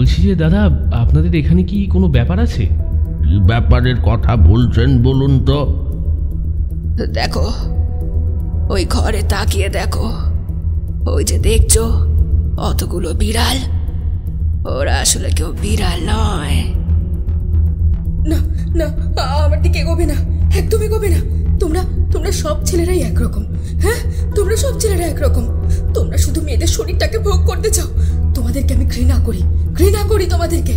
বলছি যে দাদা, আপনাদের এখানে কি কোনো ব্যাপার আছে? কি ব্যাপারের কথা বলছেন বলুন তো? দেখো, ওই ঘরে তাকিয়ে দেখো, ওই যে দেখছো অতগুলো বিড়াল, ওরা আসলে কেউ বিড়াল নয়। না না, আমার দিকে এগোবে না, একদমই এগোবে না। তোমরা তোমরা সব ছেলেরাই একরকম। হ্যাঁ, তোমরা সব ছেলেরা একরকম। তোমরা শুধু মেয়েদের শরীরটাকে ভোগ করতে চাও। তোমাদেরকে আমি ঘৃণা করি, ঘৃণা করি তোমাদেরকে।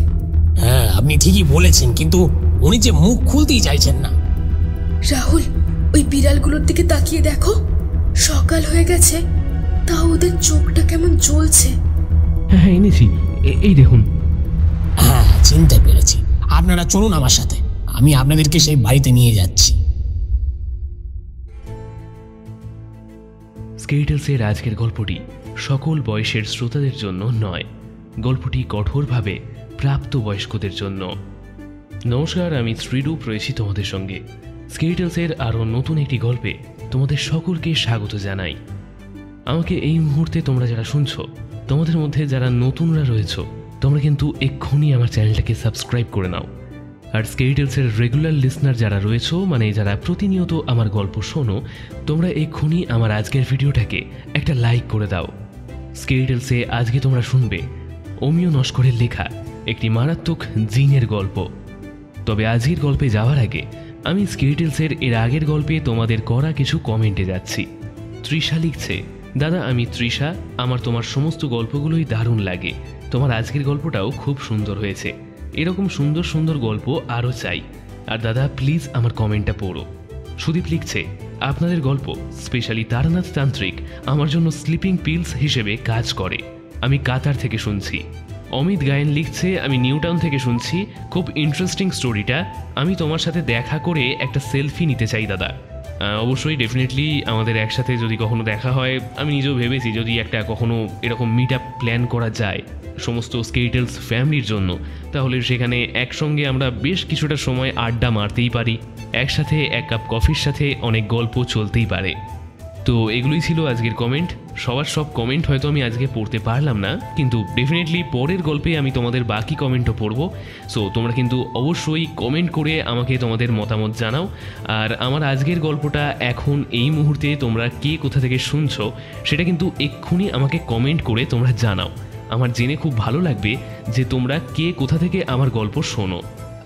হ্যাঁ, আপনি ঠিকই বলেছেন, কিন্তু উনি যে মুখ খুলতেই চাইছেন না। রাহুল, ওই বিড়ালগুলোর দিকে তাকিয়ে দেখো, সকাল হয়ে গেছে, তাও ওদের চোখটা কেমন জ্বলছে। হ্যাঁ হ্যাঁ, এনেছি, এই দেখুন। হ্যাঁ, চিনতে পেরেছি। আপনারা চলুন আমার সাথে, আমি আপনাদেরকে সেই বাড়িতে নিয়ে যাচ্ছি। স্কেটলসের আজকের গল্পটি সকল বয়সের শ্রোতাদের জন্য নয়, গল্পটি কঠোরভাবে প্রাপ্তবয়স্কদের জন্য। নমস্কার, আমি শ্রীরূপ রয়েছি তোমাদের সঙ্গে। স্কেটলসের আরও নতুন একটি গল্পে তোমাদের সকলকে স্বাগত জানাই। আমাকে এই মুহূর্তে তোমরা যারা শুনছো, তোমাদের মধ্যে যারা নতুনরা রয়েছো, তোমরা কিন্তু এক্ষুনি আমার চ্যানেলটাকে সাবস্ক্রাইব করে নাও। আর স্কেটলসের রেগুলার লিসনার যারা রয়েছো, মানে যারা প্রতিনিয়ত আমার গল্প শোনো, তোমরা এক্ষুনি আমার আজকের ভিডিওটাকে একটা লাইক করে দাও। স্কেটলসে আজকে তোমরা শুনবে অমিয় নস্করের লেখা একটি মারাত্মক জিনের গল্প। তবে আজকের গল্পে যাওয়ার আগে আমি স্কেটলসের এর আগের গল্পে তোমাদের করা কিছু কমেন্টে যাচ্ছি। তৃষা লিখছে, দাদা আমি তৃষা, আমার তোমার সমস্ত গল্পগুলোই দারুণ লাগে, তোমার আজকের গল্পটাও খুব সুন্দর হয়েছে, এরকম সুন্দর সুন্দর গল্প আরও চাই। আর দাদা প্লিজ আমার কমেন্টটা পড়ো। সুদীপ লিখছে, আপনাদের গল্প স্পেশালি তারানাথ তান্ত্রিক আমার জন্য স্লিপিং পিলস হিসেবে কাজ করে, আমি কাতার থেকে শুনছি। অমিত গায়েন লিখছে, আমি নিউ টাউন থেকে শুনছি, খুব ইন্টারেস্টিং স্টোরিটা, আমি তোমার সাথে দেখা করে একটা সেলফি নিতে চাই দাদা। অবশ্যই ডেফিনেটলি আমাদের একসাথে যদি কখনো দেখা হয়, আমি নিজেও ভেবেছি যদি একটা কখনো এরকম মিট আপ প্ল্যান করা যায় সমস্ত স্কেটলস ফ্যামিলির জন্য, তাহলে সেখানে একসঙ্গে আমরা বেশ কিছুটা সময় আড্ডা মারতেই পারি, একসাথে এক কাপ কফির সাথে অনেক গল্প চলতেই পারে। তো এগুলোই ছিল আজকের কমেন্ট। সবার সব কমেন্ট হয়তো আমি আজকে পড়তে পারলাম না, কিন্তু ডেফিনেটলি পরের গল্পে আমি তোমাদের বাকি কমেন্টও পড়ব। সো তোমরা কিন্তু অবশ্যই কমেন্ট করে আমাকে তোমাদের মতামত জানাও। আর আমার আজকের গল্পটা এখন এই মুহূর্তে তোমরা কে কোথা থেকে শুনছো সেটা কিন্তু এক্ষুনি আমাকে কমেন্ট করে তোমরা জানাও। আমার জেনে খুব ভালো লাগবে যে তোমরা কে কোথা থেকে আমার গল্প শোনো।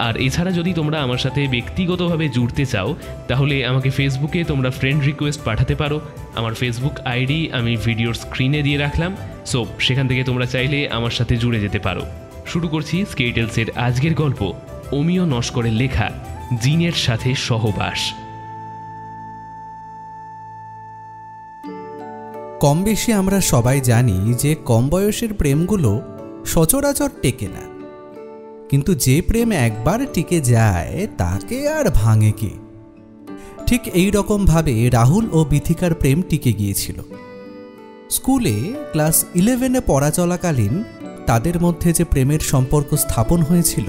আর এছাড়া যদি তোমরা আমার সাথে ব্যক্তিগতভাবে জুড়তে চাও, তাহলে আমাকে ফেসবুকে তোমরা ফ্রেন্ড রিকোয়েস্ট পাঠাতে পারো। আমার ফেসবুক আইডি আমি ভিডিওর স্ক্রিনে দিয়ে রাখলাম, সো সেখান থেকে তোমরা চাইলে আমার সাথে জুড়ে যেতে পারো। শুরু করছি স্কেটলসের আজকের গল্প, অমিয় নস্করের লেখা জিনের সাথে সহবাস। কম বেশি আমরা সবাই জানি যে কম বয়সের প্রেমগুলো সচরাচর টেকে না, কিন্তু যে প্রেম একবার টিকে যায় তাকে আর ভাঙে কে। ঠিক এই রকমভাবে রাহুল ও বিথিকার প্রেম টিকে গিয়েছিল। স্কুলে ক্লাস 11-এ পড়া চলাকালীন তাদের মধ্যে যে প্রেমের সম্পর্ক স্থাপন হয়েছিল,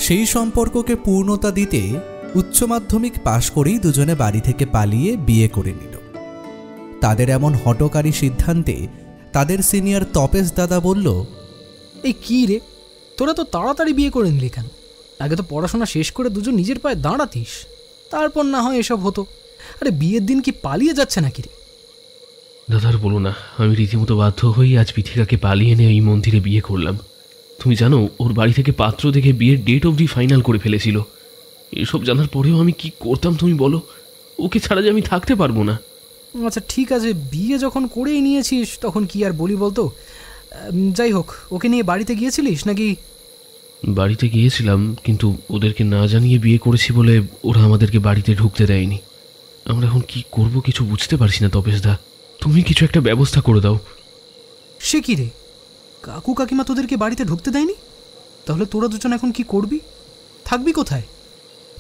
সেই সম্পর্ককে পূর্ণতা দিতে উচ্চ মাধ্যমিক পাশ করেই দুজনে বাড়ি থেকে পালিয়ে বিয়ে করে নিল। তাদের এমন হঠকারী সিদ্ধান্তে তাদের সিনিয়র তপেশ দাদা বলল, এই কী রে, তোরা তো তাড়াতাড়ি বিয়ে করে নিলি কেন? আগে তো পড়াশোনা শেষ করে দুজন নিজের পায়ে দাঁড়াতিস, তারপর না হয় এসব হতো। আরে বিয়ের দিন কি পালিয়ে যাচ্ছে নাকি রে? দাদার বলো না, আমি রীতিমতো বাধ্য হয়েই আজ বিথিকাকে পালিয়ে এনে এই মন্দিরে বিয়ে করলাম। তুমি জানো ওর বাড়ি থেকে পাত্র দেখে বিয়ের ডেট অবধি ফাইনাল করে ফেলেছিল। এসব জানার পরেও আমি কি করতাম তুমি বলো? ওকে ছাড়া যে আমি থাকতে পারবো না। আচ্ছা ঠিক আছে, বিয়ে যখন করেই নিয়েছিস তখন কি আর বলি বলতো। যাই হোক, ওকে নিয়ে বাড়িতে গিয়েছিলিস নাকি? বাড়িতে গিয়েছিলাম, কিন্তু ওদেরকে না জানিয়ে বিয়ে করেছি বলে ওরা আমাদেরকে বাড়িতে ঢুকতে দেয়নি। আমরা এখন কি করব কিছু বুঝতে পারছি না তপেশ দা, তুমি কিছু একটা ব্যবস্থা করে দাও। সে কি রে, কাকু কাকিমা তোদেরকে বাড়িতে ঢুকতে দেয়নি? তাহলে তোরা দুজন এখন কি করবি, থাকবি কোথায়?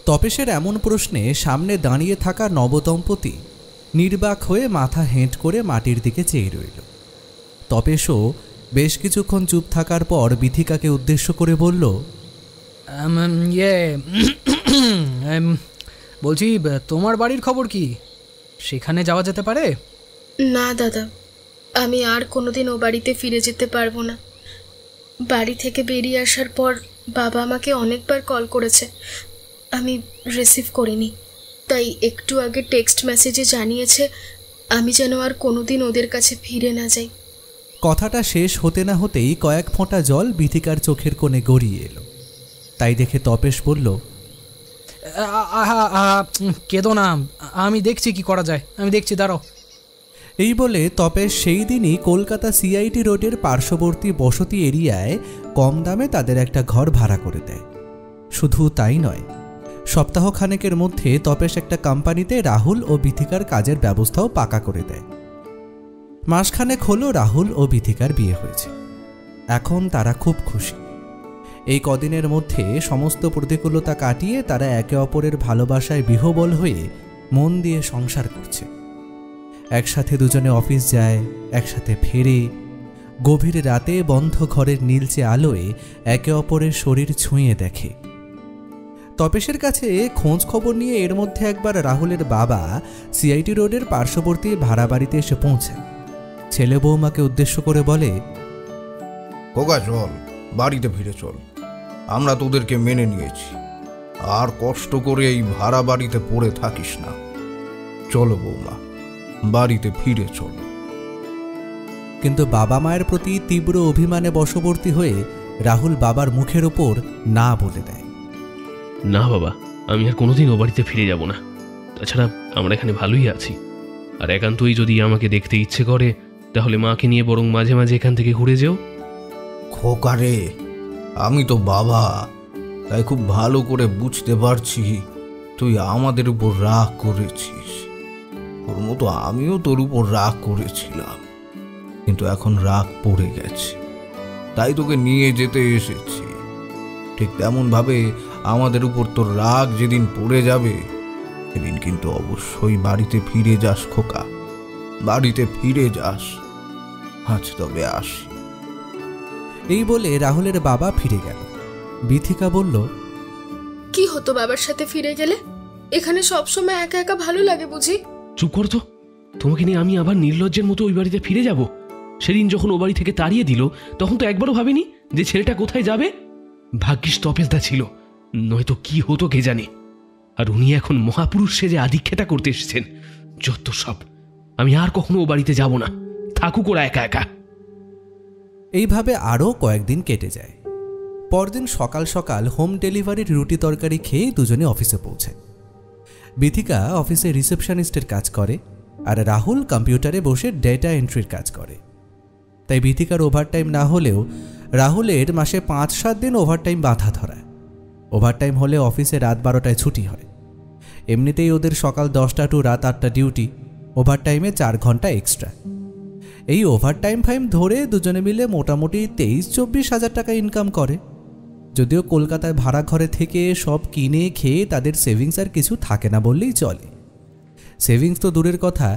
তপেশের এমন প্রশ্নে সামনে দাঁড়িয়ে থাকা নবদম্পতি নির্বাক হয়ে মাথা হেঁট করে মাটির দিকে চেয়ে রইল। তপেশও বেশ কিছুক্ষণ চুপ থাকার পর বিথিকাকে উদ্দেশ্য করে বলল, বলছি তোমার বাড়ির খবর কি? সেখানে যাওয়া যেতে পারে? না দাদা, আমি আর কোনোদিন ও বাড়িতে ফিরে যেতে পারবো না। বাড়ি থেকে বেরিয়ে আসার পর বাবা আমাকে অনেকবার কল করেছে, আমি রিসিভ করিনি। তাই একটু আগে টেক্সট মেসেজে জানিয়েছে আমি যেন আর কোনোদিন ওদের কাছে ফিরে না যাই। কথাটা শেষ হতে না হতেই কয়েক ফোঁটা জল বিথিকার চোখের কোণে গড়িয়ে এলো। তাই দেখে তপেশ বলল, কেঁদো না, আমি দেখছি কি করা যায়, আমি দেখছি, দাঁড়াও। এই বলে তপেশ সেই দিনই কলকাতা সিআইটি রোডের পার্শ্ববর্তী বসতি এরিয়ায় কম দামে তাদের একটা ঘর ভাড়া করে দেয়। শুধু তাই নয়, সপ্তাহখানেকের মধ্যে তপেশ একটা কোম্পানিতে রাহুল ও বিথিকার কাজের ব্যবস্থাও পাকা করে দেয়। মাসখানেক হলো রাহুল ও বিথিকার বিয়ে হয়েছে। এখন তারা খুব খুশি। এই কদিনের মধ্যে সমস্ত প্রতিকূলতা কাটিয়ে তারা একে অপরের ভালোবাসায় বিহ্বল হয়ে মন দিয়ে সংসার করছে। একসাথে দুজনে অফিস যায়, একসাথে ফেরে, গভীর রাতে বন্ধ ঘরের নীলচে আলোয় একে অপরের শরীর ছুঁয়ে দেখে। তপেশের কাছে খোঁজ খবর নিয়ে এর মধ্যে একবার রাহুলের বাবা সিআইটি রোডের পার্শ্ববর্তী ভাড়া বাড়িতে এসে পৌঁছায়। ছেলে বৌমাকে উদ্দেশ্য করে বলে, খোকা চল, বাড়িতে ফিরে চল, আমরা তোদেরকে মেনে নিয়েছি, আর কষ্ট করে এই ভাড়া বাড়িতে পড়ে থাকিস না। চলো বৌমা, বাড়িতে ফিরে চল। কিন্তু বাবা মায়ের প্রতি তীব্র অভিমানে বশবর্তী হয়ে রাহুল বাবার মুখের ওপর না বলে দেয়। না বাবা, আমি আর কোনোদিন ও বাড়িতে ফিরে যাব না। তাছাড়া আমরা এখানে ভালোই আছি, আর একান্তই যদি আমাকে দেখতে ইচ্ছে করে তাহলে মাকে নিয়ে বরং মাঝে মাঝে এখান থেকে ঘুরে যেও। খোকা রে, আমি তো বাবা, তাই খুব ভালো করে বুঝতে পারছি তুই আমাদের উপর রাগ করেছিস। তোর মতো আমিও তোর উপর রাগ করেছিলাম, কিন্তু এখন রাগ পড়ে গেছে, তাই তোকে নিয়ে যেতে এসেছি। ঠিক তেমন ভাবে আমাদের উপর তোর রাগ যেদিন পড়ে যাবে সেদিন কিন্তু অবশ্যই বাড়িতে ফিরে যাস খোকা, বাড়িতে ফিরে যাস। আজ তবে আসি। এই বলে রাহুলের বাবা ফিরে গেল। বিথিকা বলল, কি হতো বাবার সাথে ফিরে গেলে? এখানে সবসময় একা একা ভালো লাগে বুঝি? চুপ কর তো, তোমাকে নিয়ে আমি আবার নির্লজ্জের মতো ওই বাড়িতে ফিরে যাব? সেদিন যখন ও বাড়ি থেকে তাড়িয়ে দিল তখন তো একবারও ভাবিনি যে ছেলেটা কোথায় যাবে। ভাগ্যিস তপেশদা ছিল, নয়তো কি হতো কে জানে। আর উনি এখন মহাপুরুষ সেজে আধিক্ষেতা করতে এসেছেন। যত সব, আমি আর কখনো ও বাড়িতে যাব না, থাকুক ওরা একা একা। এইভাবে আরও কয়েকদিন কেটে যায়। পরদিন সকাল সকাল হোম ডেলিভারির রুটি তরকারি খেয়ে দুজনে অফিসে পৌঁছায়। বিথিকা অফিসে রিসেপশনিস্টের কাজ করে, আর রাহুল কম্পিউটারে বসে ডেটা এন্ট্রির কাজ করে। তাই বিথিকার ওভারটাইম না হলেও রাহুলের মাসে 5-7 দিন ওভারটাইম বাঁধা ধরা। ওভারটাইম হলে অফিসে রাত 12টায় ছুটি হয়। এমনিতেই ওদের সকাল 10টা টু রাত 8টা ডিউটি, ওভারটাইমে 4 ঘন্টা এক্সট্রা। এই ওভারটাইম ফাইম ধরে দুজনে মিলে মোটামুটি 23-24 হাজার টাকা ইনকাম করে। যদিও কলকাতায় ভাড়া ঘরে থেকে সব কিনে খেয়ে তাদের সেভিংস আর কিছু থাকে না বললেই চলে। সেভিংস তো দূরের কথা,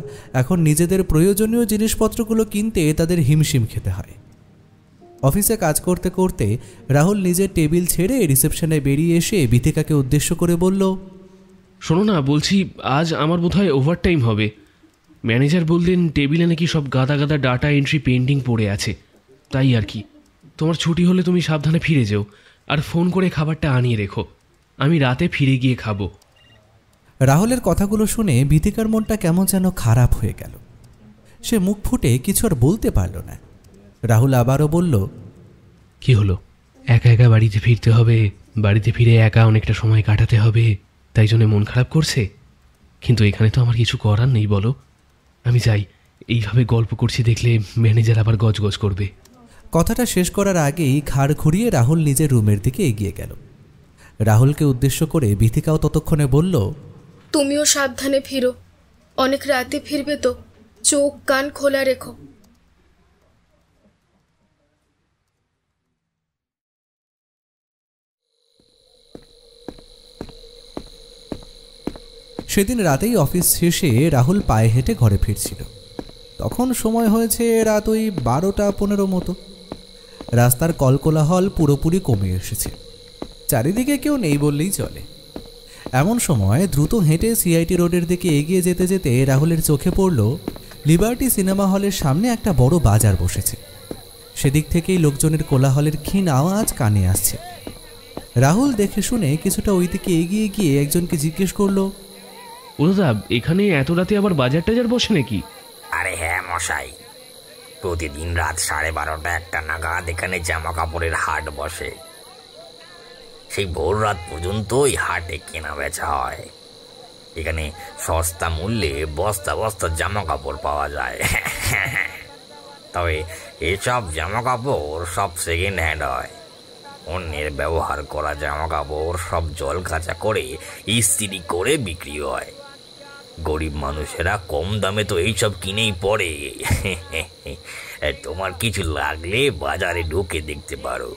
এখন নিজেদের প্রয়োজনীয় জিনিসপত্রগুলো কিনতে তাদের হিমশিম খেতে হয়। অফিসে কাজ করতে করতে রাহুল নিজের টেবিল ছেড়ে রিসেপশনে বেরিয়ে এসে বিথিকাকে উদ্দেশ্য করে বলল, শোনো না, বলছি আজ আমার বোধহয় ওভারটাইম হবে। ম্যানেজার বললেন টেবিলে নাকি সব গাদা গাদা ডাটা এন্ট্রি পেন্ডিং পড়ে আছে, তাই আর কি। তোমার ছুটি হলে তুমি সাবধানে ফিরে যেও, আর ফোন করে খাবারটা আনিয়ে রেখো, আমি রাতে ফিরে গিয়ে খাবো। রাহুলের কথাগুলো শুনে বিথিকার মনটা কেমন যেন খারাপ হয়ে গেল। সে মুখ ফুটে কিছু আর বলতে পারল না। রাহুল আবারও বলল, কি হলো? একা একা বাড়িতে ফিরতে হবে, বাড়িতে ফিরে একা অনেকটা সময় কাটাতে হবে, তাই জন্য মন খারাপ করছে? কিন্তু এখানে তো আমার কিছু করার নেই, বলো। আমি যাই, এইভাবে গল্প করছি দেখলে ম্যানেজার আবার গজগজ করবে। কথাটা শেষ করার আগেই ঘাড় ঘুরিয়ে রাহুল নিজের রুমের দিকে এগিয়ে গেল। রাহুলকে উদ্দেশ্য করে বিথিকাও ততক্ষণে বলল, তুমিও সাবধানে ফিরো, অনেক রাতে ফিরবে তো, চোখ কান খোলা রেখো। সেদিন রাতেই অফিস শেষে রাহুল পায়ে হেঁটে ঘরে ফিরছিল। তখন সময় হয়েছে রাত ওই 12টা-15 মতো। রাস্তার কলকোলাহল পুরোপুরি কমে এসেছে, চারিদিকে কেউ নেই বললেই চলে। এমন সময় দ্রুত হেঁটে সিআইটি রোডের দিকে এগিয়ে যেতে যেতে রাহুলের চোখে পড়ল লিবার্টি সিনেমা হলের সামনে একটা বড় বাজার বসেছে। সেদিক থেকেই লোকজনের কোলাহলের ক্ষীণ আওয়াজ কানে আসছে। রাহুল দেখে শুনে কিছুটা ওই দিকে এগিয়ে গিয়ে একজনকে জিজ্ঞেস করলো, ও দাদা, এখানে এত রাতে আবার বাজার টাজার বসে নাকি? আরে হ্যাঁ মশাই, প্রতিদিন রাত 12:30-1টা নাগাদ এখানে জামা কাপড়ের হাট বসে। সেই ভোর রাত পর্যন্ত এই হাটে কেনা বেচা হয়। এখানে সস্তা মূল্যে বস্তা বস্তা জামা কাপড় পাওয়া যায়। তবে এসব জামা কাপড় সব সেকেন্ড হ্যান্ড হয়। অন্যের ব্যবহার করা জামা কাপড় সব জল কাঁচা করে ইস্ত্রি করে বিক্রি হয়। গরিব মানুষেরা কম দামে তো এইসব কিনেই পড়ে। তোমার কিছু লাগলে বাজারে ঢুকে দেখতে পারো,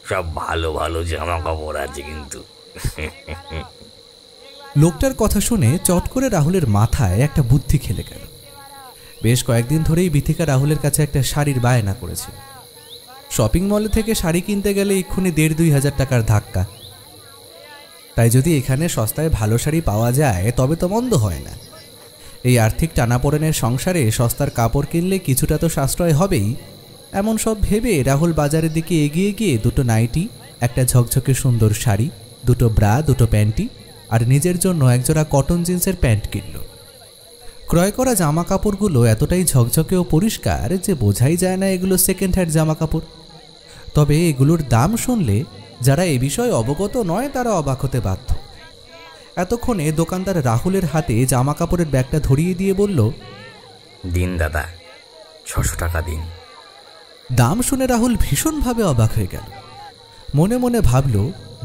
সব ভালো ভালো জামা কাপড় আছে কিন্তু। লোকটার কথা শুনে চট করে রাহুলের মাথায় একটা বুদ্ধি খেলে গেল। বেশ কয়েকদিন ধরেই বিথিকা রাহুলের কাছে একটা শাড়ির বায়না করেছিল। শপিং মলে থেকে শাড়ি কিনতে গেলে এক্ষুনি 1,5-2 হাজার টাকার ধাক্কা। তাই যদি এখানে সস্তায় ভালো শাড়ি পাওয়া যায় তবে তো মন্দ হয় না। এই আর্থিক টানাপোড়েনের সংসারে সস্তার কাপড় কিনলে কিছুটা তো সাশ্রয় হবেই। এমন সব ভেবে রাহুল বাজারের দিকে এগিয়ে গিয়ে 2টো নাইটি, একটা ঝকঝকে সুন্দর শাড়ি, 2টো ব্রা, 2টো প্যান্টি আর নিজের জন্য একজোড়া কটন জিন্সের প্যান্ট কিনল। ক্রয় করা জামা কাপড়গুলো এতটাই ঝকঝকে ও পরিষ্কার যে বোঝাই যায় না এগুলো সেকেন্ড হ্যান্ড জামা কাপড়। তবে এগুলোর দাম শুনলে যারা এ বিষয়ে অবগত নয় তারা অবাক হতে বাধ্য। এতক্ষণে দোকানদার রাহুলের হাতে জামা কাপড়ের ব্যাগটা ধরিয়ে দিয়ে বলল, দিন দাদা, 600 টাকা দিন। দাম শুনে রাহুল ভীষণভাবে অবাক হয়ে গেল। মনে মনে ভাবল,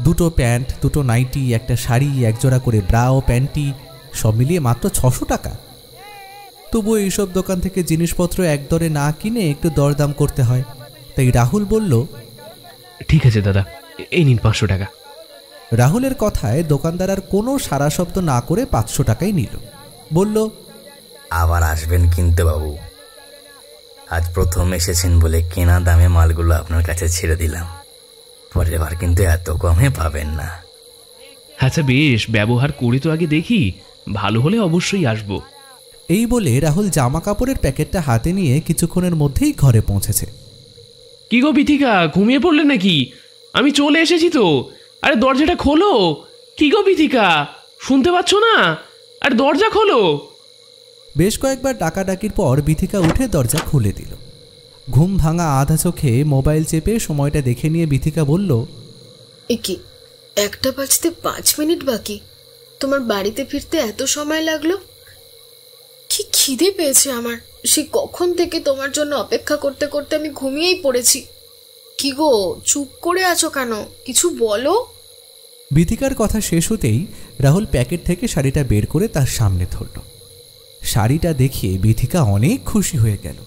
2টো প্যান্ট, 2টো নাইটি, একটা শাড়ি, একজোড়া করে ব্রা ও প্যান্টি, সব মিলিয়ে মাত্র 600 টাকা। তবুও এইসব দোকান থেকে জিনিসপত্র একদরে না কিনে একটু দরদাম করতে হয়। তাই রাহুল বলল, ঠিক আছে দাদা, এই নিন 500 টাকা। রাহুলের কথায় দোকানদার আর কোনো সারা শব্দ না করে 500 টাকাই নিল। বলল, আবার আসবেন কিনতে বাবু। আজ প্রথম এসেছেন বলে কেনা দামে মালগুলো আপনার কাছে ছেড়ে দিলাম। পরের বার কিন্তু এত কমে পাবেন না। আচ্ছা বেশ, ব্যবহার করে তো আগে দেখি, ভালো হলে অবশ্যই আসবো। এই বলে রাহুল জামা কাপড়ের প্যাকেটটা হাতে নিয়ে কিছুক্ষণের মধ্যেই ঘরে পৌঁছেছে। কি গো বিথিকা, ঘুমিয়ে পড়লে নাকি? আমি চলে এসেছি তো। আরে দরজাটা খোলো। কি গো বিথিকা, শুনতে পাচ্ছ না? আর দরজা খোলো। বেশ কয়েকবার ডাকাডাকির পর বিথিকা উঠে দরজা খুলে দিল। ঘুম ভাঙা আধা চোখে মোবাইল চেপে সময়টা দেখে নিয়ে বিথিকা বলল, কি 1টা বাজতে 5 মিনিট বাকি? তোমার বাড়িতে ফিরতে এত সময় লাগলো? কি খিদে পেয়েছে আমার। সে কখন থেকে তোমার জন্য অপেক্ষা করতে করতে আমি ঘুমিয়েই পড়েছি। কি গো, চুপ করে আছো কেন? কিছু বলো। বিথিকার কথা শেষ হতেই রাহুল প্যাকেট থেকে শাড়িটা বের করে তার সামনে ধরল। শাড়িটা দেখিয়ে বিথিকা অনেক খুশি হয়ে গেল।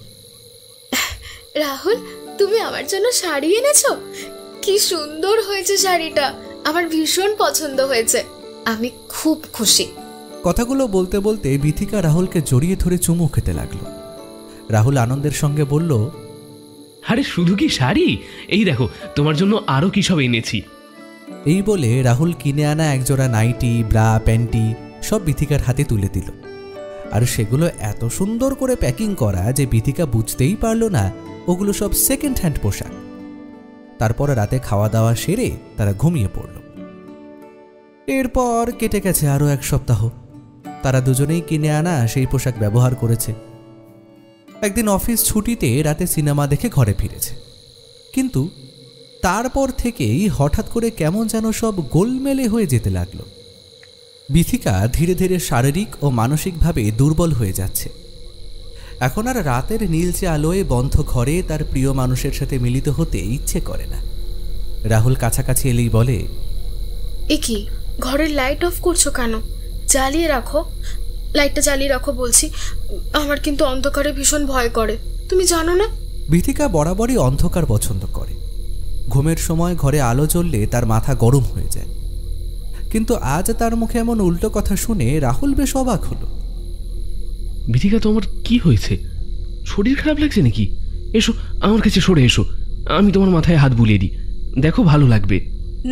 রাহুল, তুমি আমার জন্য শাড়ি এনেছো? কি সুন্দর হয়েছে শাড়িটা, আমার ভীষণ পছন্দ হয়েছে। আমি খুব খুশি। কথাগুলো বলতে বলতে বিথিকা রাহুলকে জড়িয়ে ধরে চুমু খেতে লাগলো। রাহুল আনন্দের সঙ্গে বলল, আরে শুধু কি শাড়ি, এই দেখো তোমার জন্য আরো কি সব এনেছি। এই বলে রাহুল কিনে আনা একজোড়া নাইটি, ব্রা, প্যান্টি সব বিথিকার হাতে তুলে দিল। আর সেগুলো এত সুন্দর করে প্যাকিং করা যে বিথিকা বুঝতেই পারল না ওগুলো সব সেকেন্ড হ্যান্ড পোশাক। তারপর রাতে খাওয়া দাওয়া সেরে তারা ঘুমিয়ে পড়ল। এরপর কেটে গেছে আরও 1 সপ্তাহ। তারা দুজনেই কিনে আনা সেই পোশাক ব্যবহার করেছে। একদিন অফিস ছুটিতে রাতে সিনেমা দেখে ঘরে ফিরেছে, কিন্তু তারপর থেকেই হঠাৎ করে কেমন যেন সব গোলমেলে হয়ে যেতে লাগলো। বিথিকা ধীরে ধীরে শারীরিক ও মানসিকভাবে দুর্বল হয়ে যাচ্ছে। এখন আর রাতের নীলচে আলোয় বন্ধ ঘরে তার প্রিয় মানুষের সাথে মিলিত হতে ইচ্ছে করে না। রাহুল কাছাকাছি এলেই বলে, কি ঘরের লাইট অফ করছো কেন? জ্বালিয়ে রাখো, লাইটটা জ্বালিয়ে রাখো বলছি। আমার কিন্তু অন্ধকারে ভীষণ ভয় করে, তুমি জানো না। বিথিকা বরাবরই অন্ধকার পছন্দ করে। ঘুমের সময় ঘরে আলো জ্বললে তার মাথা গরম হয়ে যায়। কিন্তু আজ তার মুখে এমন উল্টো কথা শুনে রাহুল বেশ অবাক হলো। বিথিকা, তোমার কি হয়েছে? শরীর খারাপ লাগছে নাকি? এসো আমার কাছে সরে এসো, আমি তোমার মাথায় হাত বুলিয়ে দিই, দেখো ভালো লাগবে।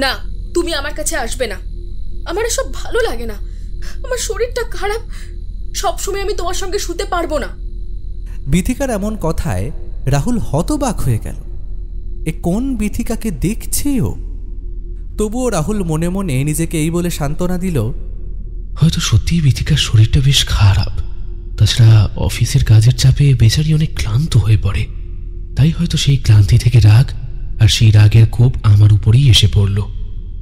না, তুমি আমার কাছে আসবে না। আমার এসব ভালো লাগে না। আমার শরীরটা খারাপ, সবসময় আমি তোমার সঙ্গে শুতে পারবো না। বিথিকার এমন কথায় রাহুল হতবাক হয়ে গেল। এ কোন বিথিকাকে দেখছেও? তবুও রাহুল মনে মনে নিজেকে এই বলে সান্ত্বনা দিল, হয়তো সত্যিই বিথিকার শরীরটা বেশ খারাপ। তাছাড়া অফিসের কাজের চাপে বেচারি অনেক ক্লান্ত হয়ে পড়ে, তাই হয়তো সেই ক্লান্তি থেকে রাগ, আর সেই রাগের কোপ আমার উপরেই এসে পড়ল।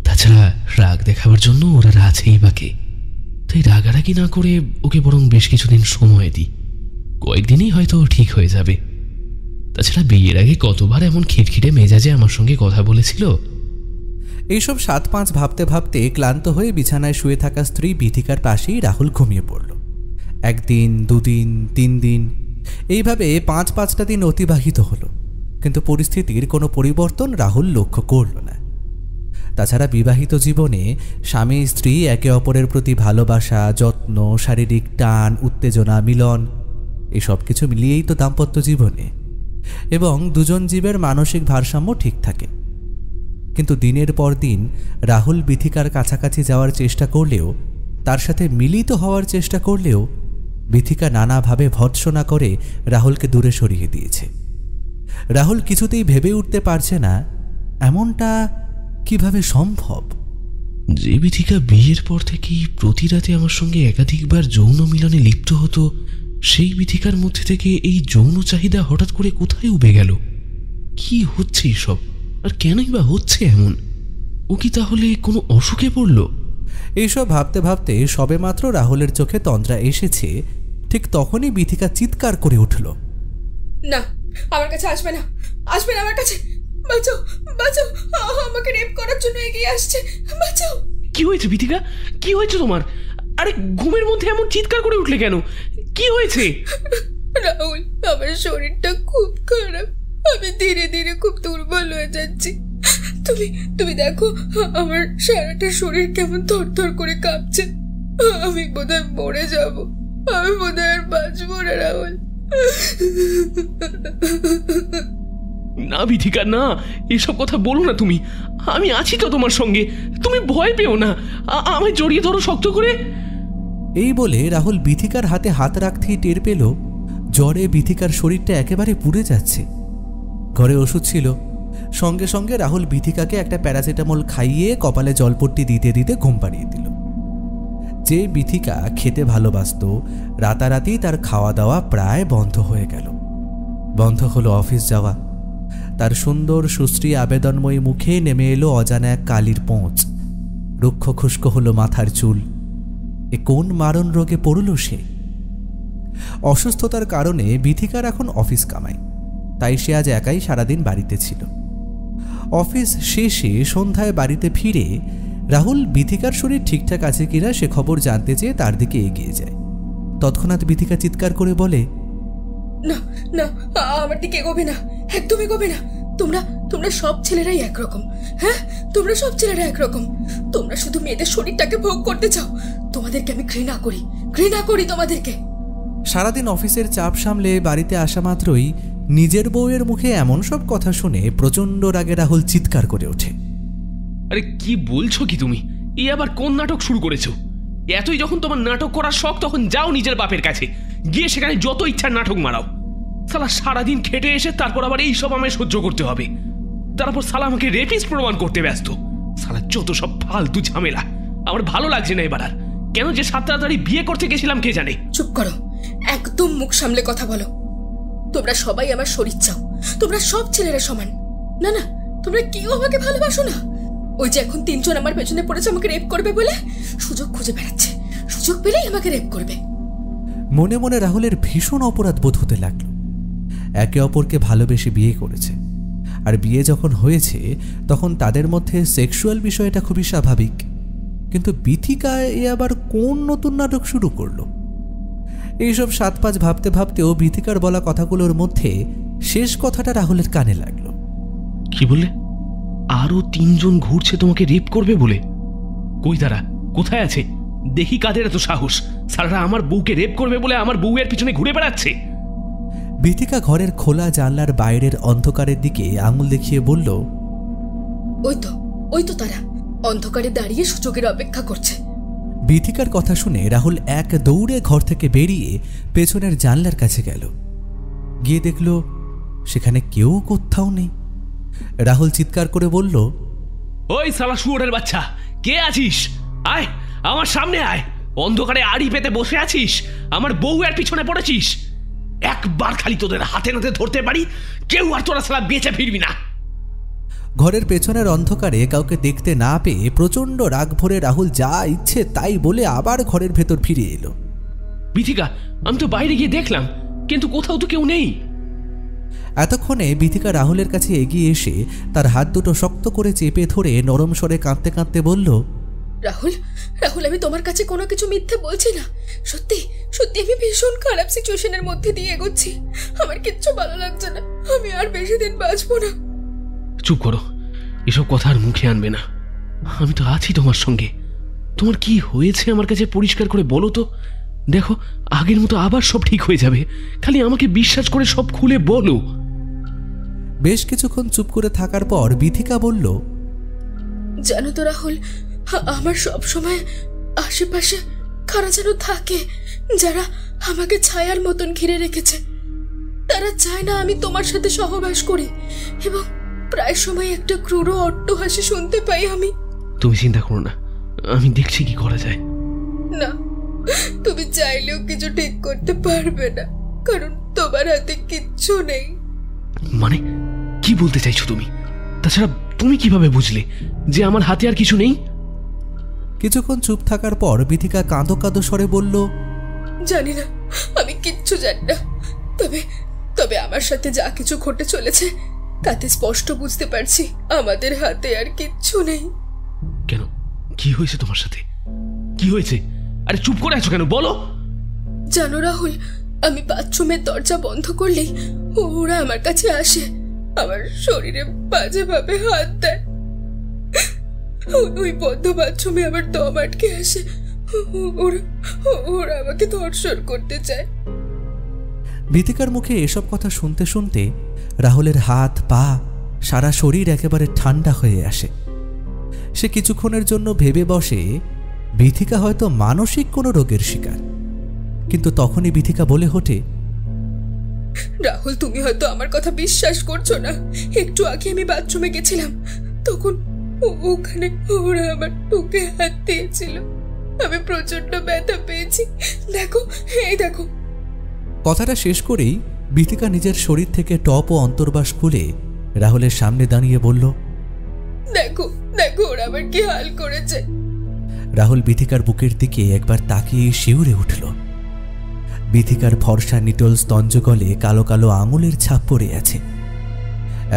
তাছাড়া রাগ দেখাবার জন্য ওরা আছেই বাকে, তাই রাগারাগি না করে ওকে বরং বেশ কিছুদিন সময় দিই, কয়েকদিনই হয়তো ঠিক হয়ে যাবে। তাছাড়া বিয়ের আগে কতবার এমন খিটখিটে মেজাজে আমার সঙ্গে কথা বলেছিল। এইসব 7-5 ভাবতে ভাবতে ক্লান্ত হয়ে বিছানায় শুয়ে থাকা স্ত্রী বিথিকার পাশেই রাহুল ঘুমিয়ে পড়ল। 1 দিন, 2 দিন, 3 দিন, এইভাবে 5-5টা দিন অতিবাহিত হলো, কিন্তু পরিস্থিতির কোনো পরিবর্তন রাহুল লক্ষ্য করল না। তাছাড়া বিবাহিত জীবনে স্বামী স্ত্রী একে অপরের প্রতি ভালোবাসা, যত্ন, শারীরিক টান, উত্তেজনা, মিলন, এই সব কিছু মিলিয়েই তো দাম্পত্য জীবনে, এবং দুজন জীবের মানসিক ভারসাম্য ঠিক থাকে। কিন্তু দিনের পর দিন রাহুল বিথিকার কাছাকাছি যাওয়ার চেষ্টা করলেও, তার সাথে মিলিত হওয়ার চেষ্টা করলেও বিথিকা নানাভাবে ভর্ৎসনা করে রাহুলকে দূরে সরিয়ে দিয়েছে। রাহুল কিছুতেই ভেবে উঠতে পারছে না এমনটা কিভাবে সম্ভব। যে বিথিকা বিয়ের পর থেকেই প্রতি রাতে আমার সঙ্গে একাধিকবার যৌন মিলনে লিপ্ত হতো, সেই বিথিকার মধ্যে থেকে এই যৌন চাহিদা হঠাৎ করে কোথায় উবে গেল? কি হচ্ছে এসব, আর কেনই বা হচ্ছে এমন? ও কি তাহলে কোনো অসুখে পড়ল? এইসব ভাবতে ভাবতে সবেমাত্র রাহুলের চোখে তন্দ্রা এসেছে, ঠিক তখনই বিথিকা চিৎকার করে উঠল, না, আমার কাছে আসবে না, আসবে না আমার কাছে, বাঁচাও, বাঁচাও, আমাকে রেপ করার জন্য এগিয়ে আসছে, বাঁচাও। কি হয়েছে বিথিকা, কি হয়েছে তোমার? আরে ঘুমের মধ্যে এমন চিৎকার করে উঠলে কেন? কি হয়েছে? রাহুল, আমার শরীরটা খুব খারাপ, আমি ধীরে ধীরে খুব দুর্বল হয়ে যাচ্ছি। তুমি দেখো, আমার সারাটা শরীর কেমন থরথর করে কাঁপছে। আমি বোধহয় মরে যাব, আমি বোধহয় আর বাঁচবো না রাহুল। না বিথিকা, না, এসব কথা বলো না তুমি। আমি আছি তো তোমার সঙ্গে, তুমি ভয় পেও না, আমায় জড়িয়ে ধরো শক্ত করে। এই বলে রাহুল বিথিকার হাতে হাত রাখতেই টের পেল জ্বরে বিথিকার শরীরটা একেবারে পুড়ে যাচ্ছে। ঘরে ওষুধ ছিল, সঙ্গে সঙ্গে রাহুল বিথিকাকে একটা প্যারাসিটামল খাইয়ে কপালে জলপট্টি দিতে দিতে ঘুম পাড়িয়ে দিল। যে বিথিকা খেতে ভালোবাসত, রাতারাতি তার খাওয়া দাওয়া প্রায় বন্ধ হয়ে গেল। বন্ধ হলো অফিস যাওয়া। তার সুন্দর সুশ্রী আবেদনময়ী মুখে নেমে এলো অজানা এক কালির পোঁচ। রুক্ষ খুস্কো হলো মাথার চুল। এ কোন মারণ রোগে পড়ল সে? অসুস্থতার কারণে বিথিকার এখন অফিস কামায়, তাই সে আজ একাই সারাদিন বাড়িতে ছিল। অফিস শেষে সন্ধ্যায় বাড়িতে ফিরে রাহুল বিথিকার শরীর ঠিকঠাক আছে কিনা সে খবর জানতে চেয়ে তার দিকে এগিয়ে যায়। তৎক্ষণাৎ বিথিকা চিৎকার করে বলে, না না, আমার দিকে এগোবে না, একদম এগোবে না। তোমরা সব ছেলেরাই একরকম। হ্যাঁ, তোমরা সব ছেলেরা একরকম। তোমরা শুধু মেয়েদের শরীরটাকে ভোগ করতে চাও। তোমাদেরকে আমি ঘৃণা করি, ঘৃণা করি তোমাদেরকে। সারাদিন অফিসের চাপ সামলে বাড়িতে আসা মাত্রই নিজের বউয়ের মুখে এমন সব কথা শুনে প্রচণ্ড রাগে রাহুল চিৎকার করে ওঠে। আরে কি বলছো কি তুমি? এই আবার কোন নাটক শুরু করেছো? এতই যখন তোমার নাটক করার শখ, তখন যাও নিজের বাপের কাছে, গিয়ে সেখানে যত ইচ্ছার নাটক মারাও। সালা সারাদিন খেটে এসে তারপর আবার এইসব আমায় সহ্য করতে হবে। তারপর সালা আমাকে রেপিস্ট প্রমাণ করতে ব্যস্ত। সালা যত সব ফালতু ঝামেলা, আমার ভালো লাগছে না এবার আর। কেন যে 7 তাড়াতাড়ি বিয়ে করতে গেছিলাম কে জানে। চুপ করো, একদম মুখ সামলে কথা বলো। তোমরা সবাই আমার শরীর চাও, তোমরা সব ছেলেরা সমান। না না, তোমরা কেউ আমাকে ভালোবাসো না। ওই যে এখন 3 জন আমার পেছনে পড়েছে আমাকে রেপ করবে বলে, সুযোগ খুঁজে বেড়াচ্ছে, সুযোগ পেলেই আমাকে রেপ করবে। মনে মনে রাহুলের ভীষণ অপরাধ বোধ হতে লাগলো। একে অপরকে ভালোবেসে বিয়ে করেছে, আর বিয়ে যখন হয়েছে তখন তাদের মধ্যে সেক্সুয়াল বিষয়টা খুবই স্বাভাবিক। কিন্তু বিথিকা এ আবার কোন নতুন নাটক শুরু করলো? এইসব 7-5 ভাবতে ভাবতেও বিথিকার বলা কথাগুলোর মধ্যে শেষ কথাটা রাহুলের কানে লাগলো। কি বললে? আরো 3 জন ঘুরছে তোমাকে রেপ করবে বলে? কই তারা? কোথায় আছে? দেখি কাদের এত সাহস, সারা আমার বউকে রেপ করবে বলে আমার বউয়ের পিছনে ঘুরে বেড়াচ্ছে। বিথিকা ঘরের খোলা জানলার বাইরের অন্ধকারের দিকে আঙুল দেখিয়ে বলল, ওই তো তারা অন্ধকারে দাঁড়িয়ে সুযোগের অপেক্ষা করছে। বিথিকার কথা শুনে রাহুল এক দৌড়ে ঘর থেকে বেরিয়ে পেছনের জানলার কাছে গেল। গিয়ে দেখল সেখানে কেউ কোথাও নেই। রাহুল চিৎকার করে বলল, ওই শালা শুয়োরের বাচ্চা, কে আছিস? আয় আমার সামনে আয়। অন্ধকারে আড়ি পেতে বসে আছিস, আমার বউ এর পিছনে পড়েছিস। একবার খালি তোদের হাতে নাতে ধরতে পারি, কেউ আর তোরা শালা বেঁচে ফিরবি না। ঘরের পেছনের অন্ধকারে কাউকে দেখতে না পেয়ে প্রচণ্ড রাগ ভরে রাহুল যা ইচ্ছে তাই বলে আবার ঘরের ভেতর ফিরে এলো। বিথিকা, আমি তো বাইরে গিয়ে দেখলাম, কিন্তু কোথাও তো কেউ নেই। এতক্ষণে বিথিকা রাহুলের কাছে এগিয়ে এসে তার হাত দুটো শক্ত করে চেপে ধরে নরম স্বরে কাঁদতে কাঁদতে বলল, রাহুল, রাহুল, আমি তোমার কাছে কোনো কিছু মিথ্যে বলছি না। সত্যি সত্যি আমি ভীষণ খারাপ সিচুয়েশনের মধ্যে দিয়ে এগোচ্ছি। আমার কিচ্ছু ভালো লাগছে না, আমি আর বেশি দিন বাঁচবো না। চুপ করো, এসব কথা আর মুখে আনবে না। আমি তো আছি তোমার সঙ্গে। তোমার কি হয়েছে আমার কাছে পরিষ্কার করে বলো তো। দেখো, আগের মতো আবার সব ঠিক হয়ে যাবে, খালি আমাকে বিশ্বাস করে সব খুলে বলো। বেশ কিছুক্ষণ চুপ করে থাকার পর বিথিকা বলল, জানো তো রাহুল, আমার সব সময় আশেপাশে কারা যেন থাকে, যারা আমাকে ছায়ার মতন ঘিরে রেখেছে। তারা চায় না আমি তোমার সাথে সহবাস করি, এবং প্রায় সময় একটা ক্রূর অট্টহাসি শুনতে পাই আমি। তুমি চিন্তা করো না, আমি দেখছি কি করা যায়। না, তুমি চাইলেও কিছু ঠিক করতে পারবে না, কারণ তোমার হাতে কিচ্ছু নেই। মানে কি বলতে চাইছো তুমি? তাছাড়া তুমি কিভাবে বুঝলে যে আমার হাতে আর কিছু নেই? কিছুক্ষণ চুপ থাকার পর বিথিকা কাঁদো কাঁদো স্বরে বলল, জানি না, আমি কিচ্ছু জানি না। তবে তবে আমার সাথে যা কিছু ঘটে চলেছে তাতে স্পষ্ট বুঝতে পারছি আমাদের হাতে আর কিচ্ছু নেই। কেন, কি হয়েছে তোমার সাথে? কি হয়েছে? আরে চুপ করে আছো কেন, বলো। জানো রাহুল, আমি বাথরুমের দরজা বন্ধ করলেই ওরা আমার কাছে আসে, আমার শরীরে বাজেভাবে হাত দেয়। ওই বদ্ধ বাথরুমে আমার দম আটকে আসে। ওরা আমাকে ধর্ষণ করতে চায়। বিথিকার মুখে এসব কথা শুনতে শুনতে রাহুলের হাত পা সারা শরীর একেবারে ঠান্ডা হয়ে আসে। সে কিছুক্ষণের জন্য ভেবে বসে বিথিকা হয়তো মানসিক কোনো রোগের শিকার, কিন্তু তখনই বিথিকা বলে ওঠে, রাহুল, তুমি হয়তো আমার কথা বিশ্বাস করছো না। একটু আগে আমি বাথরুমে গেছিলাম, তখন ওখানে ওরা আমার বুকে হাত দিয়েছিল। আমি প্রচন্ড ব্যথা পেয়েছি। দেখো, এই দেখো। কথাটা শেষ করেই বিথিকা নিজের শরীর থেকে টপ ও অন্তর্বাস খুলে রাহুলের সামনে দাঁড়িয়ে বলল, দেখো দেখো ওরা আমার কি হাল করেছে। রাহুল বিথিকার বুকের দিকে একবার তাকিয়ে শিউরে উঠল। বিথিকার ফর্সা নিটল স্তঞ্জগলে কালো কালো আঙুলের ছাপ পড়ে আছে।